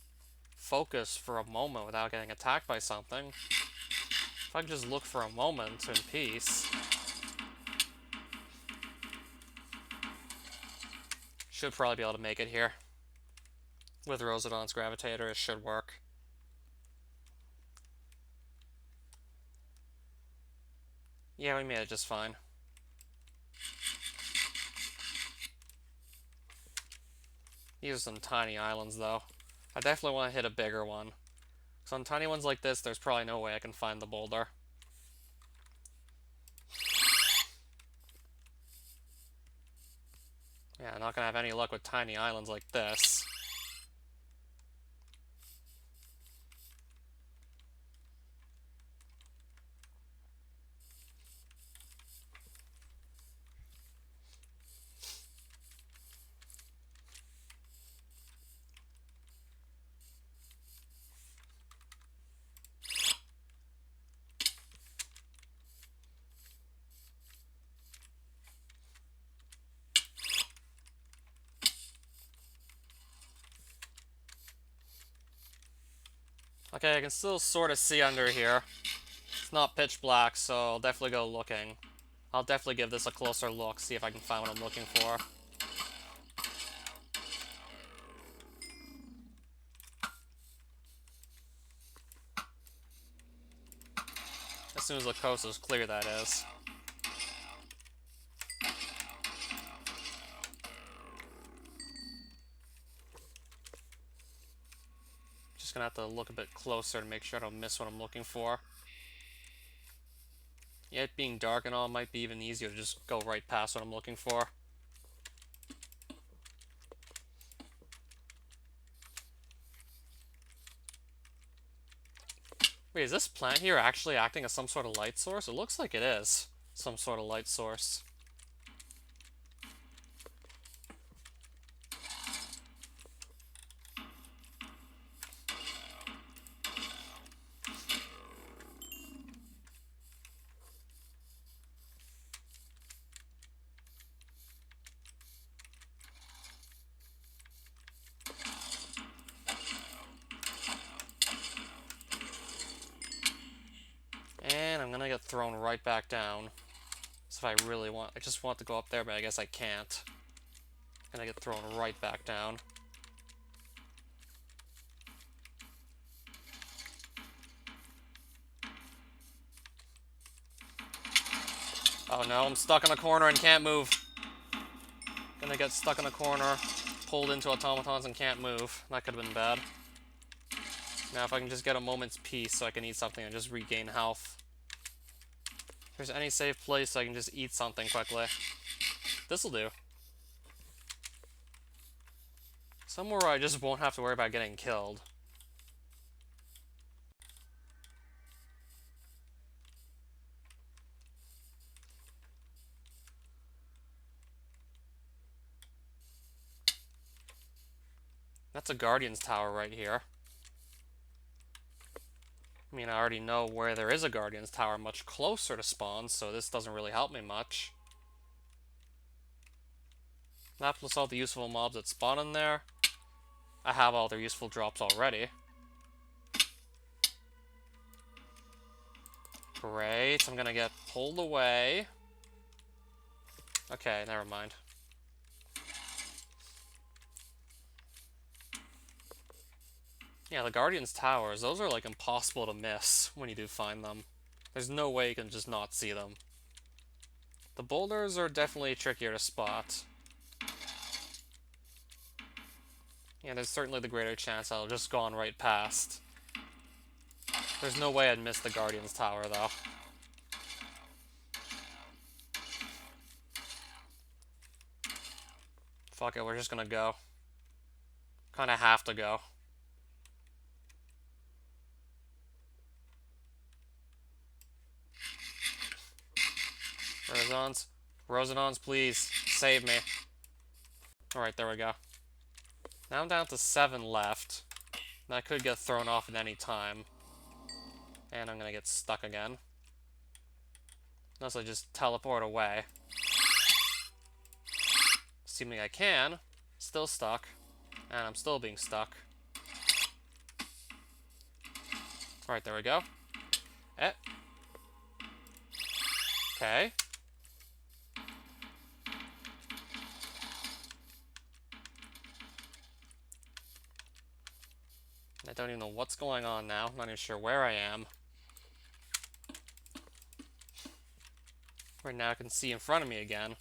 focus for a moment without getting attacked by something. If I can just look for a moment in peace. Should probably be able to make it here. With Rosedon's Gravitator, it should work. Yeah, we made it just fine. These are some tiny islands, though. I definitely want to hit a bigger one. So on tiny ones like this, there's probably no way I can find the boulder. Yeah, I'm not gonna have any luck with tiny islands like this. Okay, I can still sort of see under here. It's not pitch black, so I'll definitely go looking. I'll definitely give this a closer look, see if I can find what I'm looking for. As soon as the coast is clear, that is. Just gonna have to look a bit closer to make sure I don't miss what I'm looking for. Yeah, it being dark and all might be even easier to just go right past what I'm looking for. Wait, is this plant here actually acting as some sort of light source? It looks like it is some sort of light source. And I'm gonna get thrown right back down. So if I really want, I just want to go up there, but I guess I can't. I'm gonna get thrown right back down. Oh no, I'm stuck in a corner and can't move. Gonna get stuck in a corner, pulled into automatons and can't move. That could have been bad. Now if I can just get a moment's peace so I can eat something and just regain health. If there's any safe place so I can just eat something quickly. This'll do. Somewhere where I just won't have to worry about getting killed. That's a Guardian's Tower right here. I mean, I already know where there is a Guardian's Tower much closer to spawn, so this doesn't really help me much. That plus all the useful mobs that spawn in there. I have all their useful drops already. Great, I'm gonna get pulled away. Okay, never mind. Yeah, the Guardian's Towers, those are like impossible to miss when you do find them. There's no way you can just not see them. The boulders are definitely trickier to spot. Yeah, there's certainly the greater chance I'll just gone right past. There's no way I'd miss the Guardian's Tower, though. Fuck it, we're just gonna go. Kinda have to go. Rosons? Rosonons, please. Save me. Alright, there we go. Now I'm down to 7 left. And I could get thrown off at any time. And I'm gonna get stuck again. Unless I just teleport away. Assuming I can. Still stuck. And I'm still being stuck. Alright, there we go. Eh. Okay. I don't even know what's going on now. I'm not even sure where I am. Right now I can see in front of me again.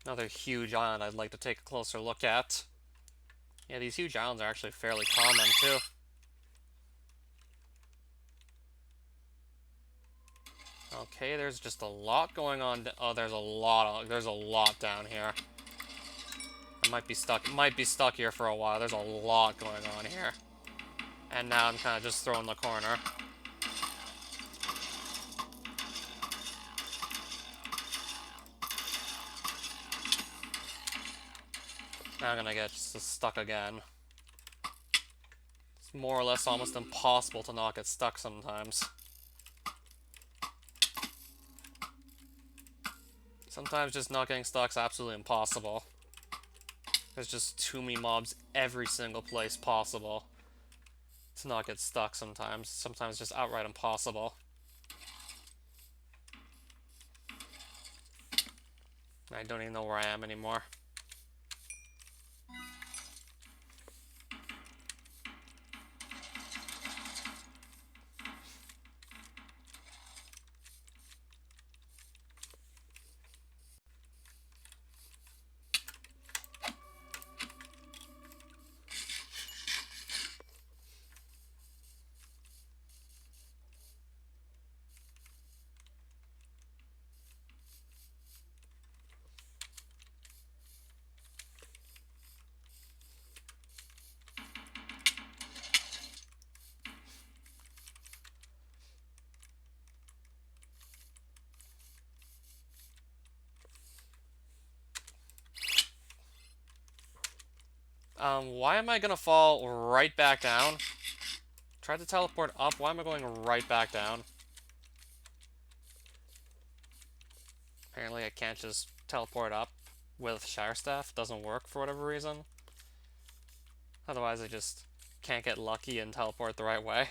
Another huge island I'd like to take a closer look at. Yeah, these huge islands are actually fairly common, too. Okay, there's just a lot going on. Oh, there's a lot down here. I might be stuck here for a while. There's a lot going on here. And now I'm kind of just throwing the corner. Now I'm gonna get just stuck again. It's more or less almost impossible to not get stuck sometimes. Sometimes just not getting stuck is absolutely impossible. There's just too many mobs every single place possible to not get stuck sometimes. Sometimes just outright impossible. I don't even know where I am anymore. Why am I gonna fall right back down? Tried to teleport up, why am I going right back down? Apparently I can't just teleport up with Shower Staff. Doesn't work for whatever reason. Otherwise I just can't get lucky and teleport the right way.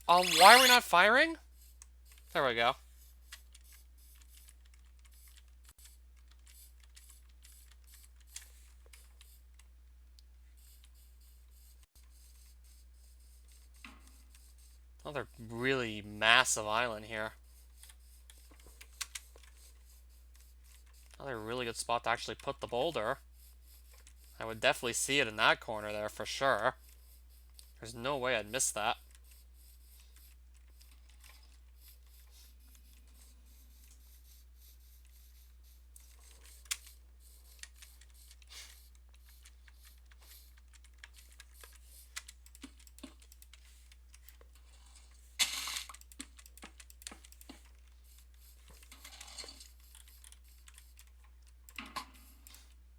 Why are we not firing? There we go. Another really massive island here. Another really good spot to actually put the boulder. I would definitely see it in that corner there for sure. There's no way I'd miss that.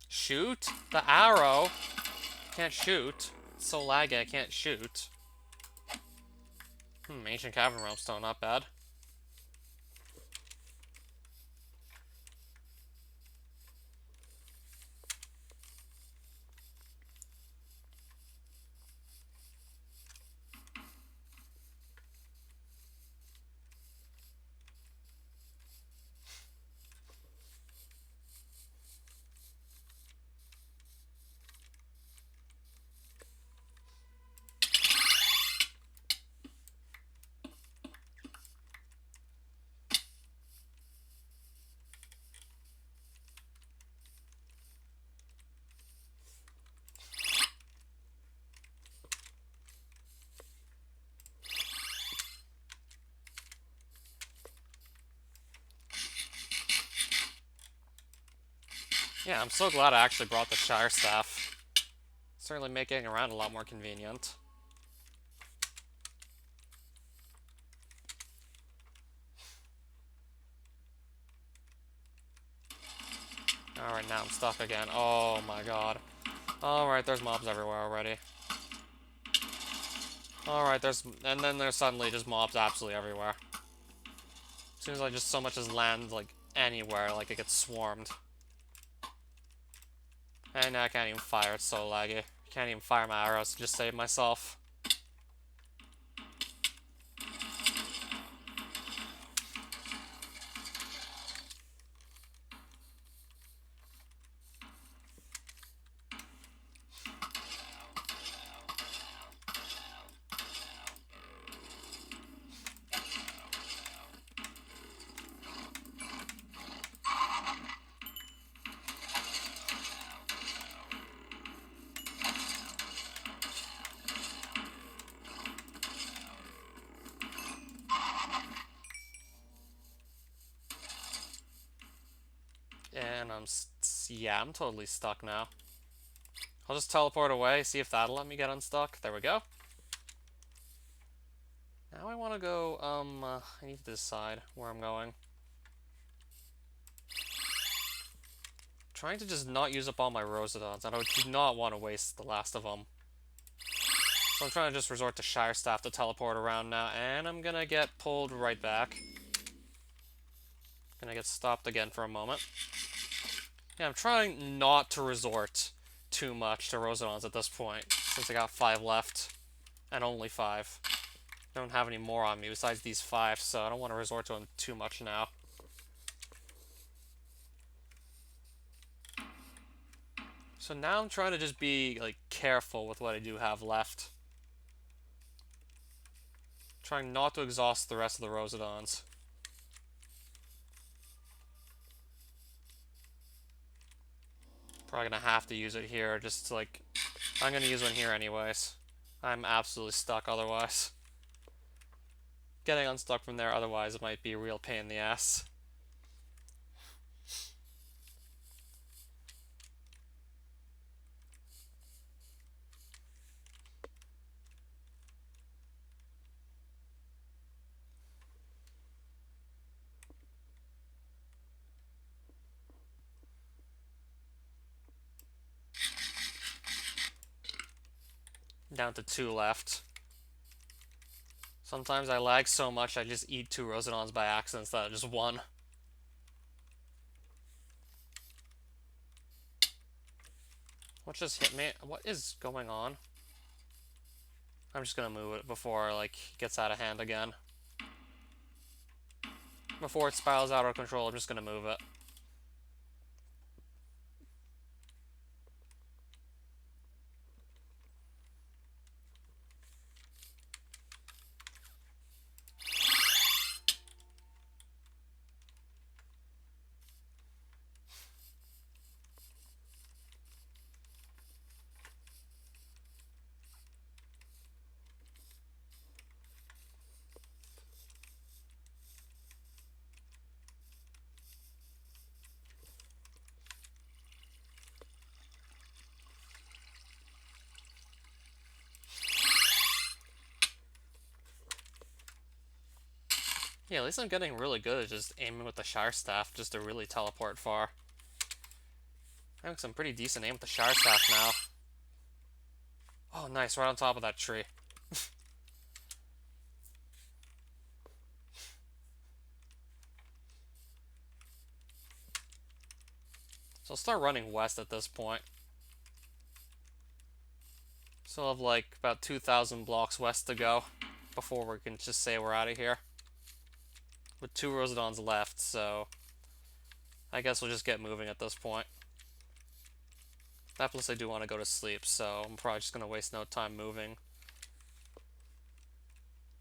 Shoot? The arrow? Can't shoot. It's so laggy I can't shoot. Ancient cavern rope, not bad. Yeah, I'm so glad I actually brought the Shire Staff. Certainly make getting around a lot more convenient. Alright, now I'm stuck again. Oh my god. Alright, there's mobs everywhere already. Alright, and then there's suddenly just mobs absolutely everywhere. Seems like just so much as land, like, anywhere, like it gets swarmed. And now I can't even fire, it's so laggy. Can't even fire my arrows to just save myself. And yeah, I'm totally stuck now. I'll just teleport away, see if that'll let me get unstuck. There we go. Now I want to go, I need to decide where I'm going. Trying to just not use up all my Rosedons, and I do not want to waste the last of them. So I'm trying to just resort to Shire Staff to teleport around now, and I'm gonna get pulled right back. Gonna get stopped again for a moment. Yeah, I'm trying not to resort too much to Rosedons at this point, since I got 5 left, and only 5. I don't have any more on me besides these 5, so I don't want to resort to them too much now. So now I'm trying to just be, like, careful with what I do have left. Trying not to exhaust the rest of the Rosedons. Probably gonna have to use it here, just to, like... I'm gonna use one here anyways. I'm absolutely stuck otherwise. Getting unstuck from there otherwise it might be a real pain in the ass. Down to 2 left. Sometimes I lag so much I just eat 2 Rosedons by accident instead of just 1. What just hit me? What is going on? I'm just gonna move it before, like, it gets out of hand again. Before it spirals out of control, I'm just gonna move it. Yeah, at least I'm getting really good at just aiming with the Shire Staff just to really teleport far. I have some pretty decent aim with the Shire Staff now. Oh, nice, right on top of that tree. So I'll start running west at this point. Still have like about 2,000 blocks west to go before we can just say we're out of here. With 2 Rosedons left, so I guess we'll just get moving at this point. That plus I do want to go to sleep, so I'm probably just going to waste no time moving.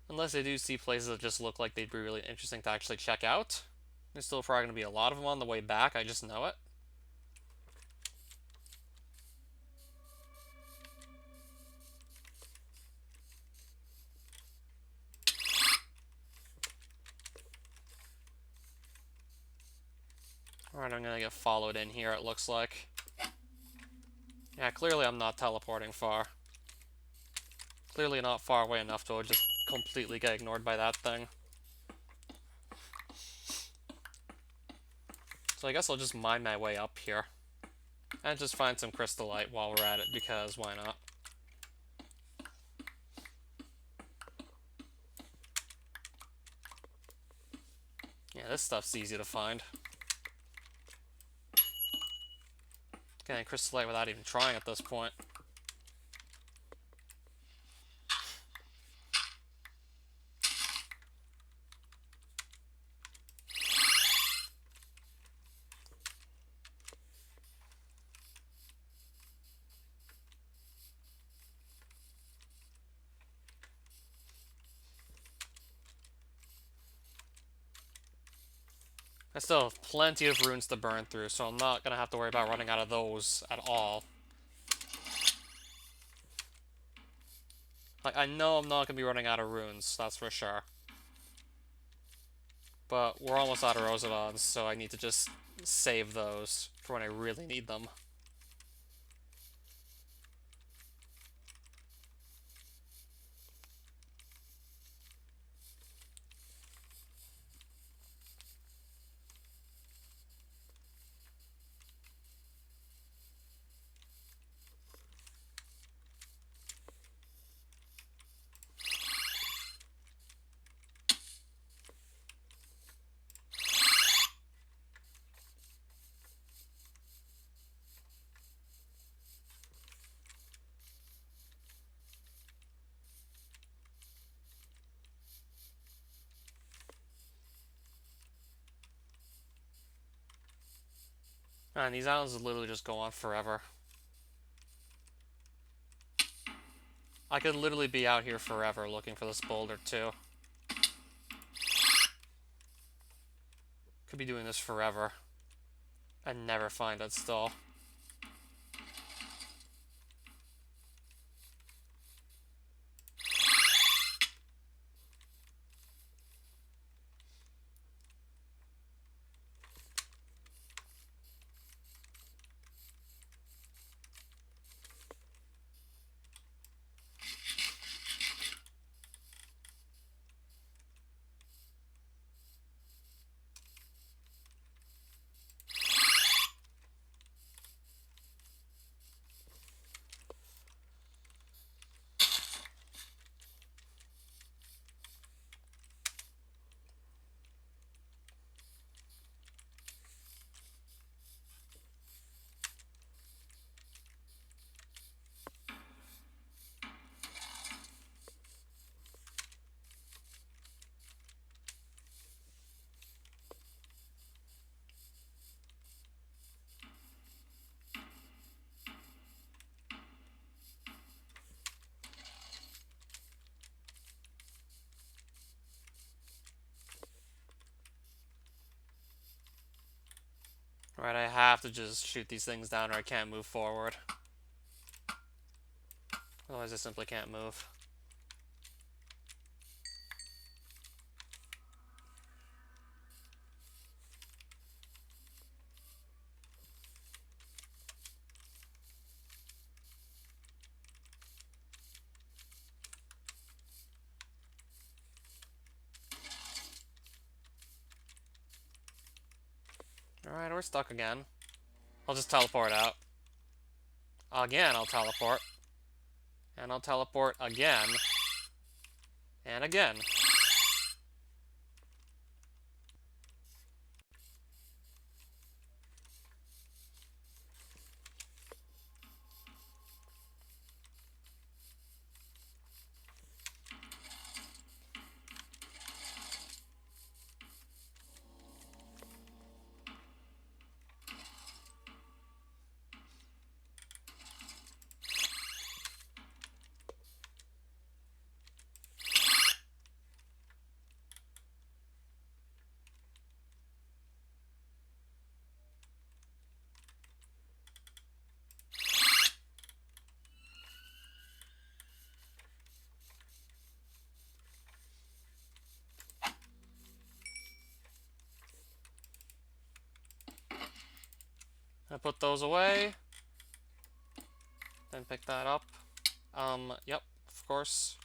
Unless I do see places that just look like they'd be really interesting to actually check out. There's still probably going to be a lot of them on the way back, I just know it. Alright, I'm gonna get followed in here, it looks like. Yeah, clearly I'm not teleporting far. Clearly not far away enough to just completely get ignored by that thing. So I guess I'll just mine my way up here. And just find some crystallite while we're at it, because why not? Yeah, this stuff's easy to find. Getting crystallite without even trying at this point. I still have plenty of runes to burn through, so I'm not gonna have to worry about running out of those at all. Like, I know I'm not gonna be running out of runes, that's for sure. But we're almost out of Rosedons, so I need to just save those for when I really need them. And these islands literally just go on forever. I could literally be out here forever looking for this boulder, too. Could be doing this forever. And never find it still. Right, I have to just shoot these things down or I can't move forward. Otherwise I simply can't move. Alright, we're stuck again. I'll just teleport out. Again, I'll teleport. And I'll teleport again. And again. I put those away. Then pick that up. Yep, of course.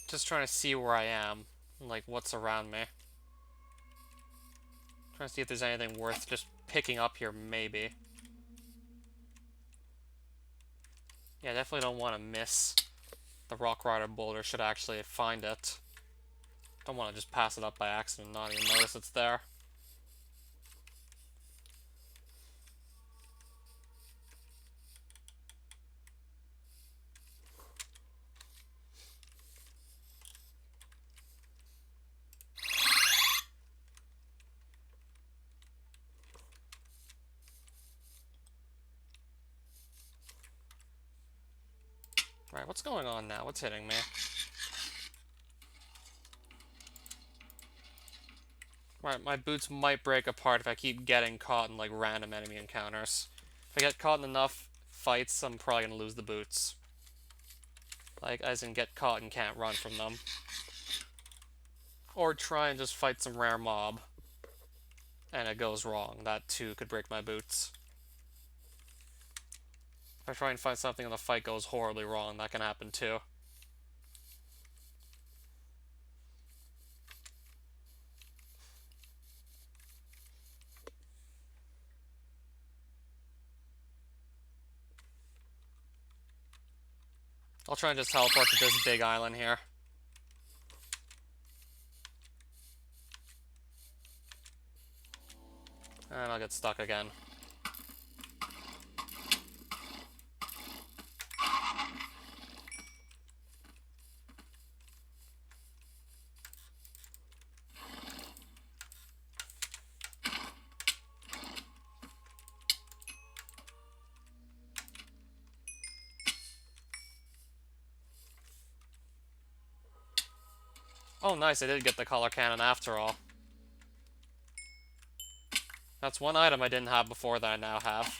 Just trying to see where I am. Like, what's around me. Trying to see if there's anything worth just picking up here, maybe. Yeah, definitely don't want to miss the Rock Rider boulder should I actually find it. Don't want to just pass it up by accident and not even notice it's there. Right, what's going on now? What's hitting me? Right, my boots might break apart if I keep getting caught in, like, random enemy encounters. If I get caught in enough fights, I'm probably gonna lose the boots. Like, as in get caught and can't run from them. Or try and just fight some rare mob. And it goes wrong. That, too, could break my boots. If I try and fight something and the fight goes horribly wrong, that can happen, too. I'll try and just teleport to this big island here. And I'll get stuck again. Oh, nice, I did get the color cannon after all. That's one item I didn't have before that I now have.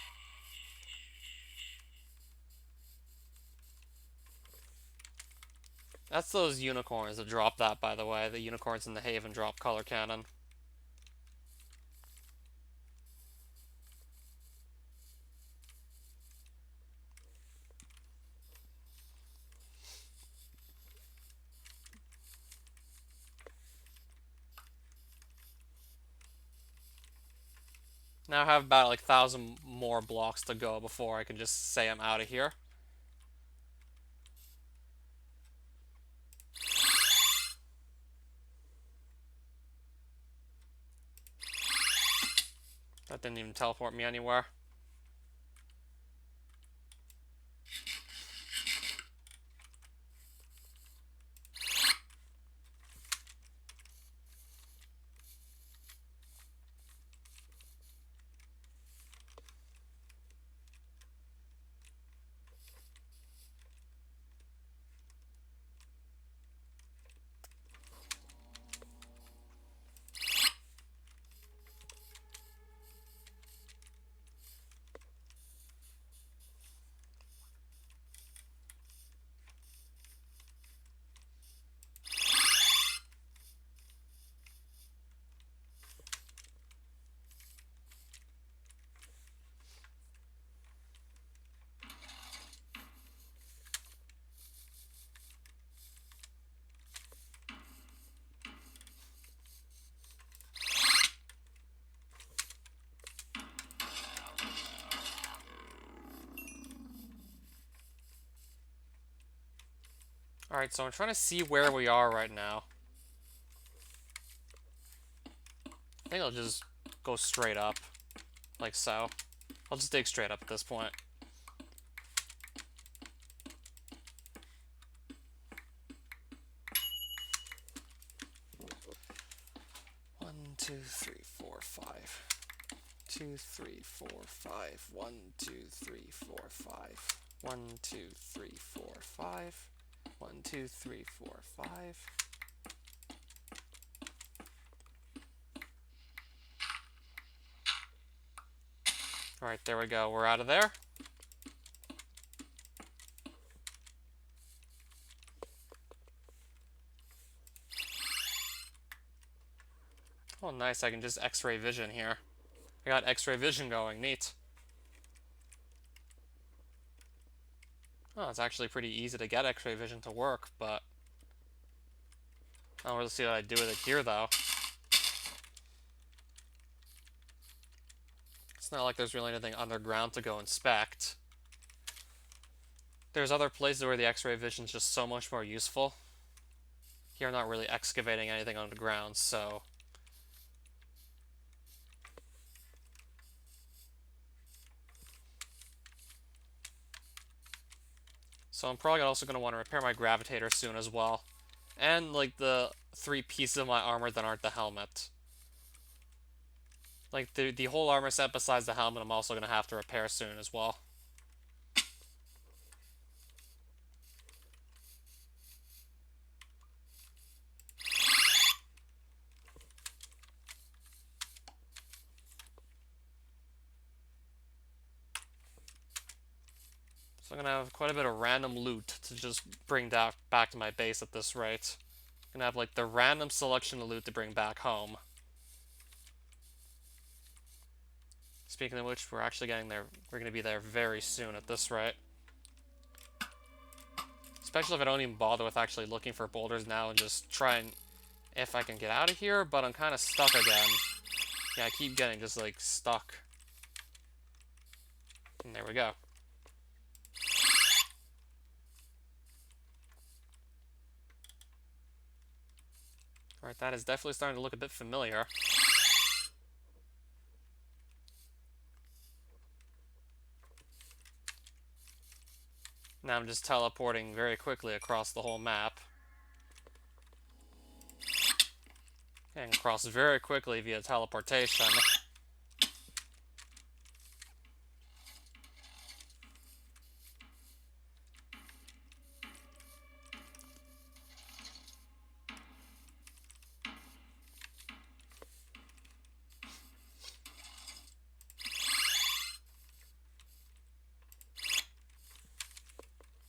That's those unicorns that drop that, by the way. The unicorns in the Haven drop color cannon. Now I have about like 1,000 more blocks to go before I can just say I'm out of here. That didn't even teleport me anywhere. Alright, so I'm trying to see where we are right now. I think I'll just go straight up, like so. I'll just dig straight up at this point. One, two, three, four, five. 2, 3, 4, 5. 1, 2, 3, 4, 5. 1, 2, 3, 4, 5. 1, 2, 3, 4, 5. Alright, there we go. We're out of there. Oh, nice. I can just X-ray vision here. I got X-ray vision going. Neat. Oh, it's actually pretty easy to get X-ray vision to work, but I don't really see what I do with it here, though. It's not like there's really anything underground to go inspect. There's other places where the X-ray vision is just so much more useful. Here I'm not really excavating anything underground, so... So I'm probably also going to want to repair my gravitator soon as well. And, like, the 3 pieces of my armor that aren't the helmet. Like, the whole armor set besides the helmet I'm also going to have to repair soon as well. So I'm going to have quite a bit of random loot to just bring back to my base at this rate. I'm going to have, like, the random selection of loot to bring back home. Speaking of which, we're actually getting there. We're going to be there very soon at this rate. Especially if I don't even bother with actually looking for boulders now and just trying if I can get out of here, but I'm kind of stuck again. Yeah, I keep getting just, like, stuck. And there we go. Alright, that is definitely starting to look a bit familiar. Now I'm just teleporting very quickly across the whole map. And cross very quickly via teleportation.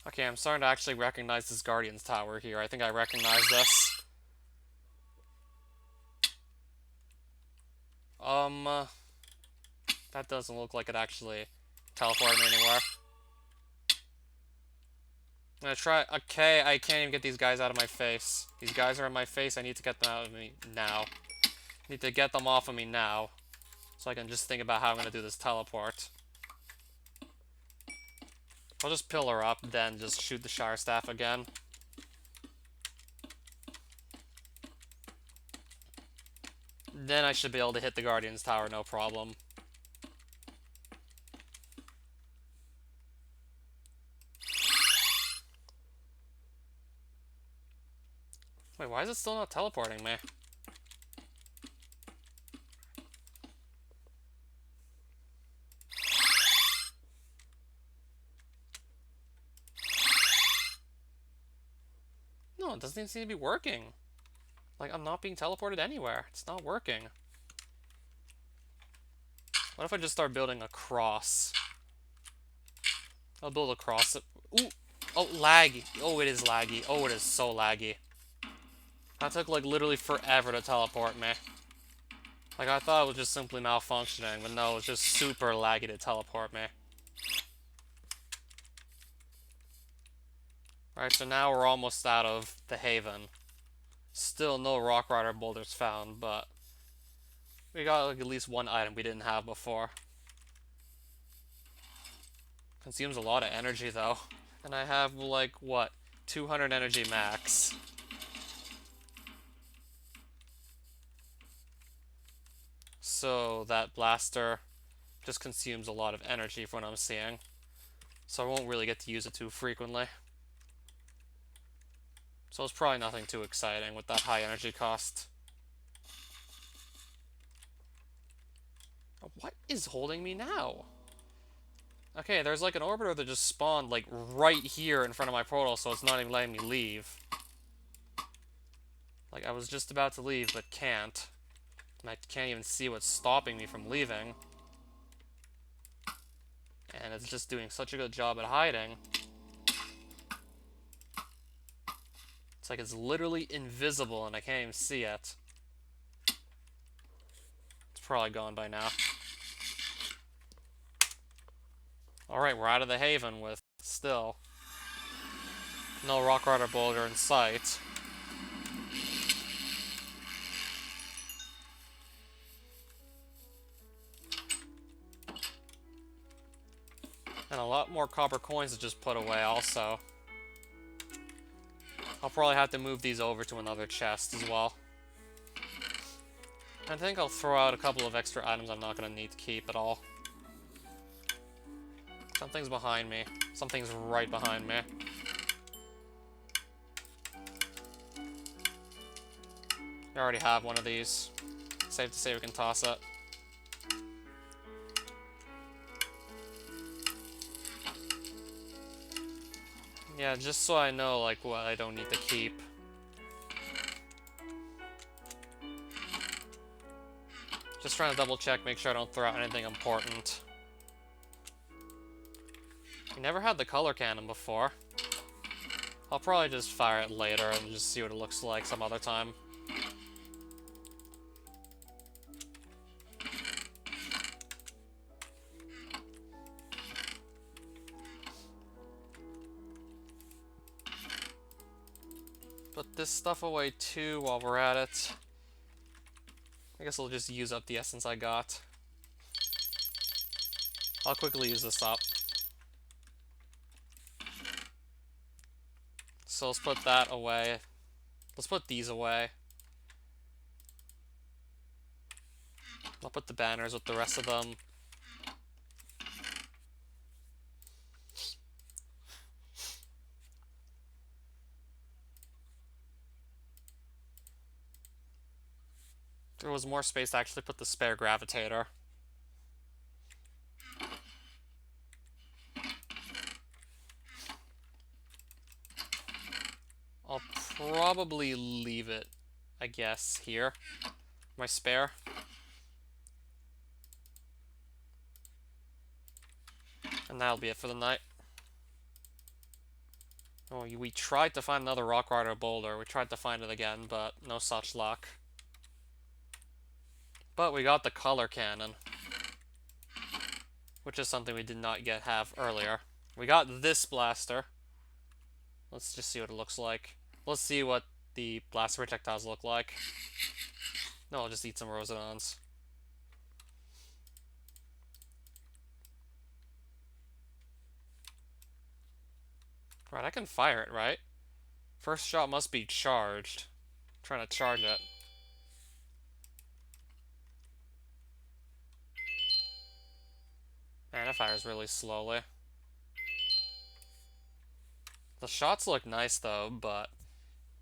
Okay, I'm starting to actually recognize this Guardian's Tower here. I think I recognize this. That doesn't look like it actually teleported me anywhere. I'm gonna try. Okay, I can't even get these guys out of my face. These guys are in my face. I need to get them out of me now. I need to get them off of me now. So I can just think about how I'm gonna do this teleport. I'll just pillar up, then just shoot the Shire Staff again. Then I should be able to hit the Guardian's Tower, no problem. Wait, why is it still not teleporting me? No, it doesn't even seem to be working. Like, I'm not being teleported anywhere. It's not working. What if I just start building a cross? I'll build a cross. Ooh! Oh, laggy. Oh, it is laggy. Oh, it is so laggy. That took, like, literally forever to teleport me. Like, I thought it was just simply malfunctioning, but no, it's just super laggy to teleport me. Alright, so now we're almost out of the Haven. Still no Rock Rider boulders found, but we got like at least one item we didn't have before. Consumes a lot of energy though. And I have like, what, 200 energy max. So that blaster just consumes a lot of energy from what I'm seeing. So I won't really get to use it too frequently. So it's probably nothing too exciting with that high energy cost. What is holding me now? Okay, there's like an orbiter that just spawned like right here in front of my portal, so it's not even letting me leave. Like I was just about to leave, but can't. And I can't even see what's stopping me from leaving. And it's just doing such a good job at hiding. It's like it's literally invisible and I can't even see it. It's probably gone by now. Alright, we're out of the haven with still no rock rider boulder in sight. And a lot more copper coins to just put away also. I'll probably have to move these over to another chest as well. I think I'll throw out a couple of extra items I'm not going to need to keep at all. Something's behind me. Something's right behind me. I already have one of these. Safe to say we can toss it. Yeah, just so I know, like, what I don't need to keep. Just trying to double check, make sure I don't throw out anything important. I never had the color cannon before. I'll probably just fire it later and just see what it looks like some other time. Put this stuff away too while we're at it. I guess I'll just use up the essence I got. I'll quickly use this up. So let's put that away. Let's put these away. I'll put the banners with the rest of them. There was more space to actually put the spare gravitator. I'll probably leave it, I guess, here. My spare. And that'll be it for the night. Oh, we tried to find another rock rider boulder. We tried to find it again, but no such luck. But we got the color cannon, which is something we did not yet have earlier. We got this blaster. Let's just see what it looks like. Let's see what the blaster projectiles look like. No, I'll just eat some Rosadons. Right, I can fire it, right? First shot must be charged. I'm trying to charge it. Man, it fires really slowly. The shots look nice though, but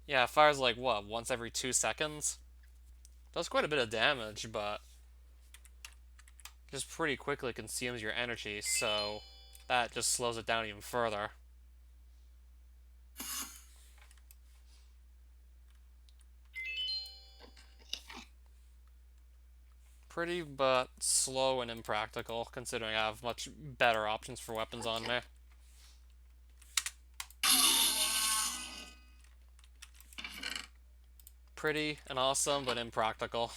yeah, it fires like what, once every 2 seconds? Does quite a bit of damage, but just pretty quickly consumes your energy, so that just slows it down even further. Pretty, but slow and impractical, considering I have much better options for weapons on me. Pretty and awesome, but impractical.